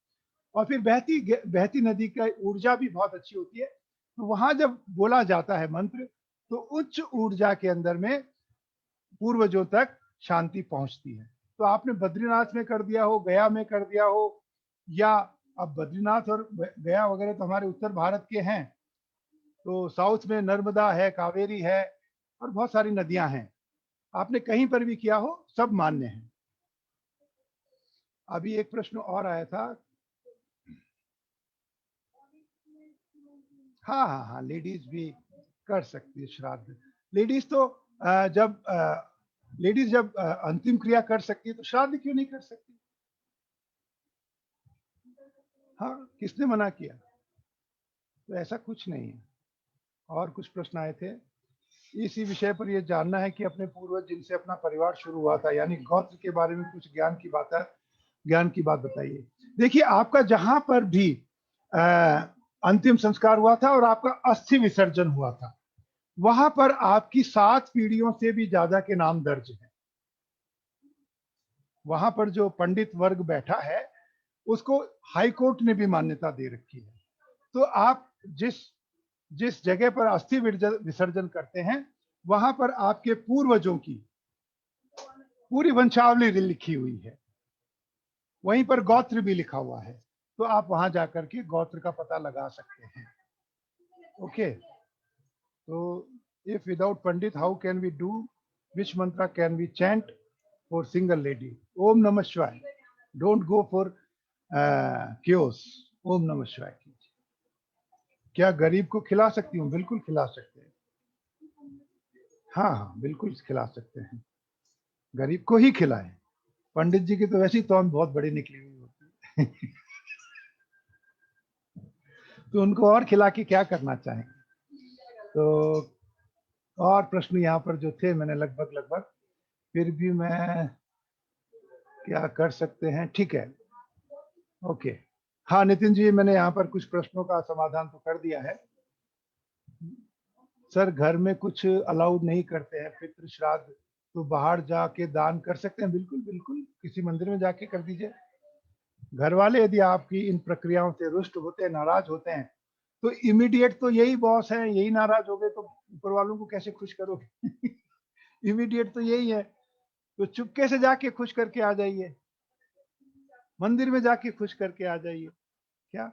और फिर बहती नदी का ऊर्जा भी बहुत अच्छी होती है, तो वहां जब बोला जाता है मंत्र, तो उच्च ऊर्जा के अंदर में पूर्वजों तक शांति पहुंचती है। तो आपने बद्रीनाथ में कर दिया हो, गया में कर दिया हो, या अब बद्रीनाथ और गया वगैरह तो हमारे उत्तर भारत के हैं, तो साउथ में नर्मदा है, कावेरी है, और बहुत सारी नदियां हैं। आपने कहीं पर भी किया हो, सब मान्य है। अभी एक प्रश्न और आया था, हाँ, लेडीज भी कर सकती है श्राद्ध। लेडीज तो जब अंतिम क्रिया कर सकती है, तो श्राद्ध क्यों नहीं कर सकती? हाँ, किसने मना किया? तो ऐसा कुछ नहीं है। और कुछ प्रश्न आए थे इसी विषय पर, ये जानना है कि अपने पूर्वज जिनसे अपना परिवार शुरू हुआ था, यानी गोत्र के बारे में कुछ ज्ञान की बात बताइए। देखिए, आपका जहां पर भी अंतिम संस्कार हुआ था और आपका अस्थि विसर्जन हुआ था, वहां पर आपकी 7 पीढ़ियों से भी ज्यादा के नाम दर्ज हैं। वहां पर जो पंडित वर्ग बैठा है उसको हाई कोर्ट ने भी मान्यता दे रखी है। तो आप जिस जिस जगह पर अस्थि विसर्जन करते हैं वहां पर आपके पूर्वजों की पूरी वंशावली लिखी हुई है, वहीं पर गोत्र भी लिखा हुआ है, तो आप वहां जाकर के गोत्र का पता लगा सकते हैं। ओके, तो if without Pandit, how can we do? Which mantra can we chant for single lady? Om Namah Shivaya. Don't go for chaos. Om Namah Shivaya कीजिए। क्या गरीब को खिला सकती हूँ? बिल्कुल खिला सकते हैं। हाँ हाँ, बिल्कुल खिला सकते हैं, गरीब को ही खिलाएं। पंडित जी की तो वैसी तौन बहुत बड़ी निकली हुई होती है तो उनको और खिला के क्या करना चाहेंगे? तो और प्रश्न यहाँ पर जो थे मैंने लगभग फिर भी मैं क्या कर सकते हैं? ठीक है, ओके। हाँ नितिन जी, मैंने यहाँ पर कुछ प्रश्नों का समाधान तो कर दिया है। सर घर में कुछ अलाउड नहीं करते हैं, पितृ श्राद्ध, तो बाहर जाके दान कर सकते हैं? बिल्कुल बिल्कुल, किसी मंदिर में जाके कर दीजिए। घर वाले यदि आपकी इन प्रक्रियाओं से रुष्ट होते हैं, नाराज होते हैं, तो इमीडिएट तो यही बॉस है, यही नाराज हो गए तो ऊपर वालों को कैसे खुश करोगे इमीडिएट तो यही है, तो चुपके से जाके खुश करके आ जाइए, मंदिर में जाके खुश करके आ जाइए, क्या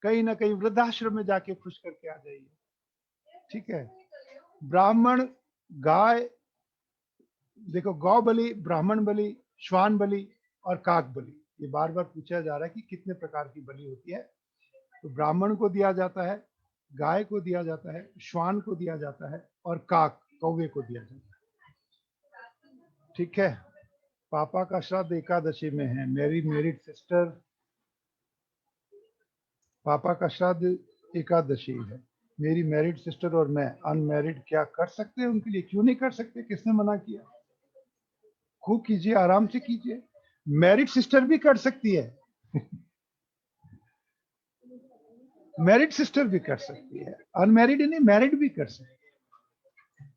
कहीं ना कहीं वृद्धाश्रम में जाके खुश करके आ जाइए। ठीक है, ब्राह्मण गाय, देखो गौ बलि, ब्राह्मण बलि, श्वान बलि और काक बलि, ये बार बार पूछा जा रहा है कि कितने प्रकार की बलि होती है। तो ब्राह्मण को दिया जाता है, गाय को दिया जाता है, श्वान को दिया जाता है और काक कौवे को दिया जाता है। ठीक है, पापा का श्राद्ध एकादशी में है, मेरी मैरिड सिस्टर, पापा का श्राद्ध एकादशी है, मेरी मैरिड सिस्टर और मैं अनमैरिड, क्या कर सकते हैं उनके लिए? क्यों नहीं कर सकते, किसने मना किया? खूब कीजिए, आराम से कीजिए, मैरिड सिस्टर भी कर सकती है मैरिड सिस्टर भी कर सकती है, अनमैरिड नहीं मैरिड भी कर सकती है।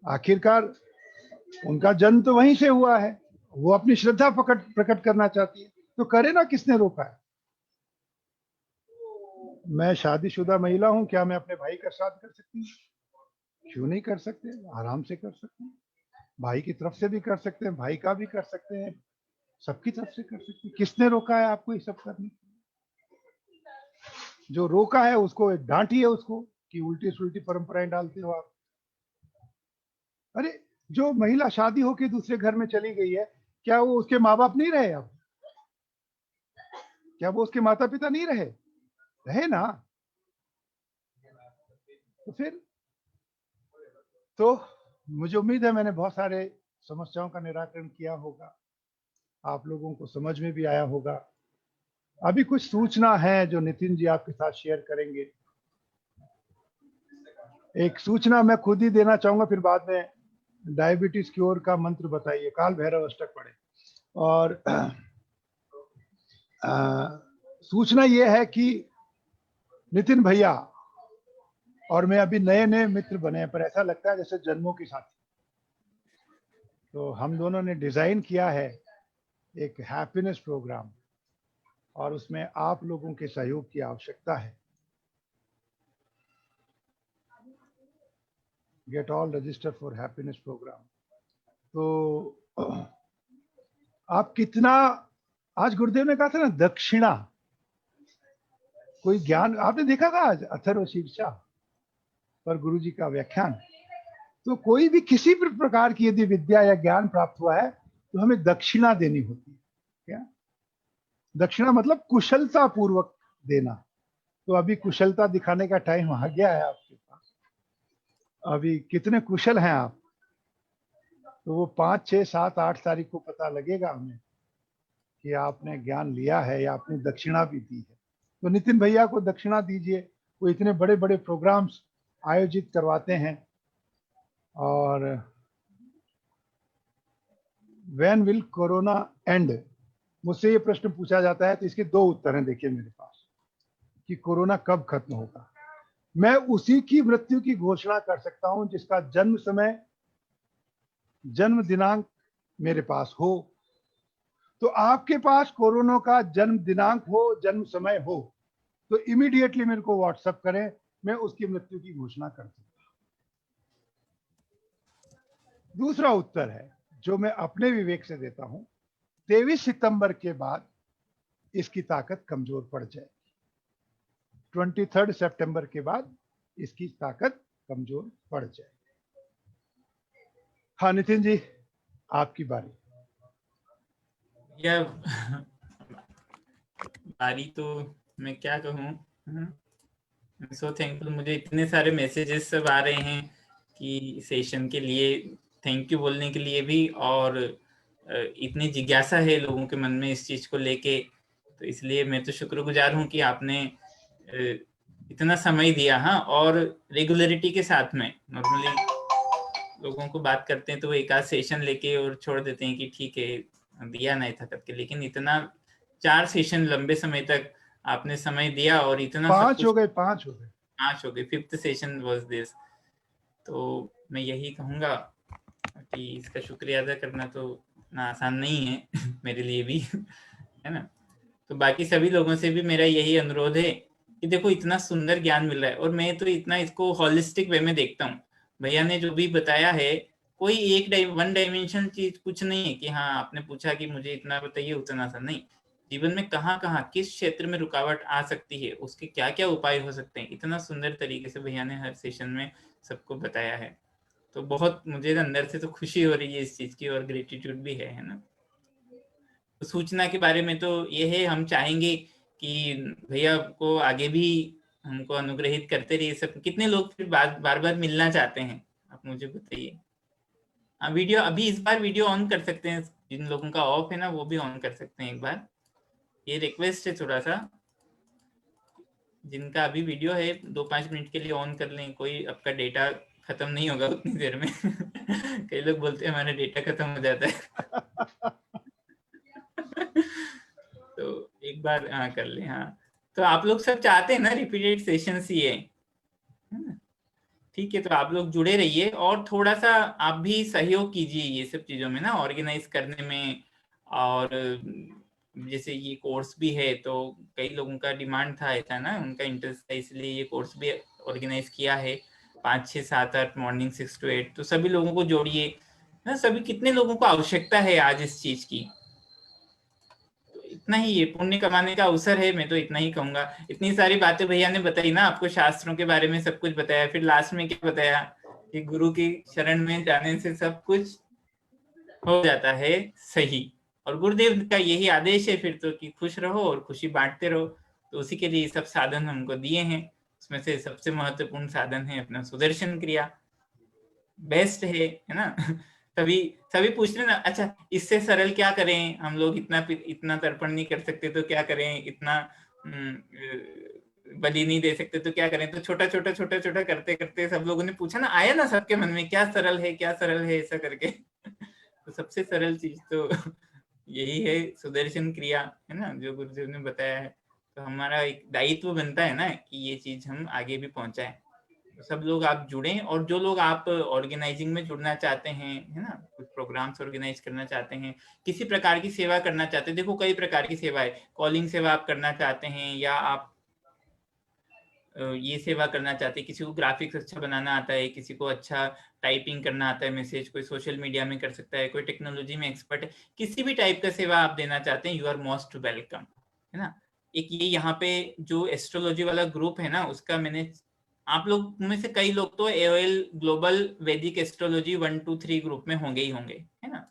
आखिरकार उनका जन्म तो वहीं से हुआ है, वो अपनी श्रद्धा प्रकट करना चाहती है, तो करे ना, किसने रोका है? मैं शादीशुदा महिला हूं, क्या मैं अपने भाई का श्राद्ध कर सकती हूँ? क्यों नहीं कर सकते, आराम से कर सकते हैं, भाई की तरफ से भी कर सकते हैं, भाई का भी कर सकते हैं, सबकी तरफ से कर सकते हैं। किसने रोका है आपको ये सब करने? जो रोका है उसको डांटिए, उसको कि उल्टी सुल्टी परंपराएं डालते हो आप। अरे जो महिला शादी होके दूसरे घर में चली गई है, क्या वो उसके माँ बाप नहीं रहे? अब क्या वो उसके माता पिता नहीं रहे? रहे ना। तो फिर तो मुझे उम्मीद है मैंने बहुत सारे समस्याओं का निराकरण किया होगा, आप लोगों को समझ में भी आया होगा। अभी कुछ सूचना है जो नितिन जी आपके साथ शेयर करेंगे। एक सूचना मैं खुद ही देना चाहूंगा, फिर बाद में डायबिटीज क्योर का मंत्र बताइए, काल भैरव अष्टक पढ़े। और सूचना ये है कि नितिन भैया और मैं अभी नए नए मित्र बने हैं, पर ऐसा लगता है जैसे जन्मों के साथी। तो हम दोनों ने डिजाइन किया है एक हैप्पीनेस प्रोग्राम, और उसमें आप लोगों के सहयोग की आवश्यकता है। Get all register for happiness programme. तो आप कितना, आज गुरुदेव ने कहा था ना दक्षिणा, कोई ज्ञान आपने देखा था आज अथर्व शीर्षा पर गुरु जी का व्याख्यान? तो कोई भी किसी भी प्रकार की यदि विद्या या ज्ञान प्राप्त हुआ है तो हमें दक्षिणा देनी होती है। क्या दक्षिणा मतलब कुशलता पूर्वक देना। तो अभी कुशलता दिखाने का टाइम आ गया है आपके पास। अभी कितने कुशल हैं आप? तो वो 5, 6, 7, 8 तारीख को पता लगेगा हमें कि आपने ज्ञान लिया है या आपने दक्षिणा भी दी है। तो नितिन भैया को दक्षिणा दीजिए, वो इतने बड़े बड़े प्रोग्राम्स आयोजित करवाते हैं। और व्हेन विल कोरोना एंड, मुझसे ये प्रश्न पूछा जाता है, तो इसके 2 उत्तर हैं। देखिए मेरे पास कि कोरोना कब खत्म होगा। मैं उसी की मृत्यु की घोषणा कर सकता हूं जिसका जन्म समय, जन्म दिनांक मेरे पास हो। तो आपके पास कोरोना का जन्म दिनांक हो, जन्म समय हो, तो इमीडिएटली मेरे को व्हाट्सएप करें, मैं उसकी मृत्यु की घोषणा कर सकता हूं। दूसरा उत्तर है जो मैं अपने विवेक से देता हूं, 23 सितंबर के बाद इसकी ताकत कमजोर पड़ जाएगी। 23 सितंबर के बाद इसकी ताकत कमजोर पड़ जाएगी। हाँ नितिन जी, आपकी बारी। या बारी तो मैं क्या कहूँ, सो थैंकफुल। मुझे इतने सारे मैसेजेस सब आ रहे हैं कि सेशन के लिए थैंक यू बोलने के लिए भी, और इतनी जिज्ञासा है लोगों के मन में इस चीज़ को लेके, तो इसलिए मैं तो शुक्रगुजार हूँ कि आपने इतना समय दिया। हाँ, और रेगुलरिटी के साथ में। नॉर्मली लोगों को बात करते हैं तो वो एक आध सेशन लेके और छोड़ देते हैं कि ठीक है दिया नहीं था करके, लेकिन इतना 4 सेशन लंबे समय तक आपने समय दिया और इतना सब 5 कुछ। हो गए, 5 हो गए। 5 हो गए, 5th सेशन वाज दिस। तो मैं यही कहूँगा कि इसका शुक्रिया अदा करना तो इतना आसान नहीं है मेरे लिए भी, है ना। तो बाकी सभी लोगों से भी मेरा यही अनुरोध है कि देखो इतना सुंदर ज्ञान मिल रहा है, और मैं तो इतना इसको होलिस्टिक वे में देखता हूँ। भैया ने जो भी बताया है, कोई एक वन डायमेंशन चीज कुछ नहीं है कि हाँ आपने पूछा कि मुझे इतना बताइए उतना सा नहीं। जीवन में कहाँ कहाँ किस क्षेत्र में रुकावट आ सकती है, उसके क्या क्या उपाय हो सकते हैं, इतना सुंदर तरीके से भैया ने हर सेशन में सबको बताया है। तो बहुत मुझे अंदर से तो खुशी हो रही है इस चीज की, और ग्रेटिट्यूड भी है ना। तो सूचना के बारे में तो ये है, हम चाहेंगे कि भैया को आगे भी हमको अनुग्रहित करते रहिए। सब कितने लोग फिर बार बार मिलना चाहते हैं, आप मुझे बताइए। हाँ, वीडियो अभी इस बार वीडियो ऑन कर सकते हैं, जिन लोगों का ऑफ है ना वो भी ऑन कर सकते हैं एक बार। ये रिक्वेस्ट है थोड़ा सा, जिनका अभी वीडियो है 2-5 मिनट के लिए ऑन कर लें। कोई आपका डेटा खत्म नहीं होगा उतनी देर में कई लोग बोलते हैं हमारा डेटा खत्म हो जाता है तो एक बार हाँ कर ले। हाँ, तो आप लोग सब चाहते हैं ना रिपीटेड सेशंस ही है ना? ठीक है, तो आप लोग जुड़े रहिए और थोड़ा सा आप भी सहयोग कीजिए ये सब चीजों में ना, ऑर्गेनाइज करने में। और जैसे ये कोर्स भी है तो कई लोगों का डिमांड था ऐसा ना, उनका इंटरेस्ट था, इसलिए ये कोर्स भी ऑर्गेनाइज किया है। 5, 6, 7, 8 मॉर्निंग 6 to 8, तो सभी लोगों को जोड़िए ना। सभी कितने लोगों को आवश्यकता है आज इस चीज की। इतना ही, ये पुण्य कमाने का अवसर है, मैं तो इतना ही कहूंगा। इतनी सारी बातें भैया ने बताई ना, आपको शास्त्रों के बारे में सब कुछ बताया, फिर लास्ट में क्या बताया कि गुरु की शरण में जाने से सब कुछ हो जाता है सही। और गुरुदेव का यही आदेश है फिर तो कि खुश रहो और खुशी बांटते रहो। तो उसी के लिए सब साधन हमको दिए हैं, उसमें से सबसे महत्वपूर्ण साधन है अपना सुदर्शन क्रिया। बेस्ट है ना सभी सभी पूछ रहे ना, अच्छा इससे सरल क्या करें हम लोग, इतना इतना तर्पण नहीं कर सकते तो क्या करें, इतना बलि नहीं दे सकते तो क्या करें। तो छोटा छोटा छोटा छोटा करते करते सब लोगों ने पूछा ना, आया ना सबके मन में क्या सरल है क्या सरल है ऐसा करके तो सबसे सरल चीज तो यही है सुदर्शन क्रिया, है ना, जो गुरुदेव ने बताया है। तो हमारा एक दायित्व बनता है ना कि ये चीज हम आगे भी पहुंचाएं। सब लोग आप जुड़ें, और जो लोग आप ऑर्गेनाइजिंग में जुड़ना चाहते हैं, है ना, कुछ प्रोग्राम्स ऑर्गेनाइज करना चाहते हैं, किसी प्रकार की सेवा करना चाहते हैं, देखो कई प्रकार की सेवा है। कॉलिंग सेवा आप करना चाहते हैं, या आप ये सेवा करना चाहते हैं, किसी को ग्राफिक्स अच्छा बनाना आता है, किसी को अच्छा टाइपिंग करना आता है मैसेज, कोई सोशल मीडिया में कर सकता है, कोई टेक्नोलॉजी में एक्सपर्ट है, किसी भी टाइप का सेवा आप देना चाहते हैं, यू आर मोस्ट वेलकम, है ना। एक ये यहाँ पे जो एस्ट्रोलॉजी वाला ग्रुप है ना, उसका मैंने, आप लोग में से कई लोग तो AOL ग्लोबल वैदिक एस्ट्रोलॉजी 1-2-3 ग्रुप में होंगे ही होंगे, है ना।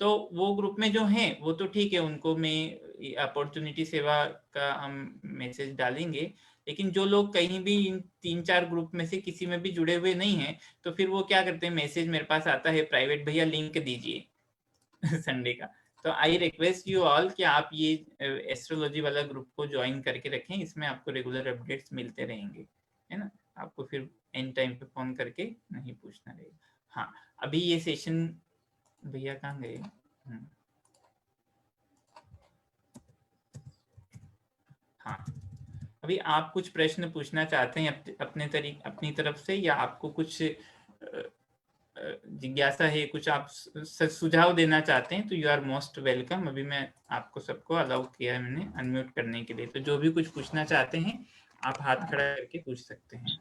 तो वो ग्रुप में जो हैं वो तो ठीक है, उनको मैं अपॉर्चुनिटी सेवा का हम मैसेज डालेंगे। लेकिन जो लोग कहीं भी इन 3-4 ग्रुप में से किसी में भी जुड़े हुए नहीं हैं, तो फिर वो क्या करते हैं, मैसेज मेरे पास आता है प्राइवेट, भैया लिंक दीजिए संडे का। तो आई रिक्वेस्ट यू ऑल कि आप ये एस्ट्रोलॉजी वाला ग्रुप को ज्वाइन करके रखें, इसमें आपको रेगुलर अपडेट्स मिलते रहेंगे, है ना। आपको फिर एंड टाइम पे फोन करके नहीं पूछना रहेगा। हाँ, अभी ये सेशन, भैया कहाँ गए? हाँ, अभी आप कुछ प्रश्न पूछना चाहते हैं अपनी तरफ से, या आपको कुछ जिज्ञासा है, कुछ आप सुझाव देना चाहते हैं, तो यू आर मोस्ट वेलकम। अभी मैं आपको सबको अलाउ किया है मैंने अनम्यूट करने के लिए, तो जो भी कुछ पूछना चाहते हैं आप हाथ खड़ा करके पूछ सकते हैं।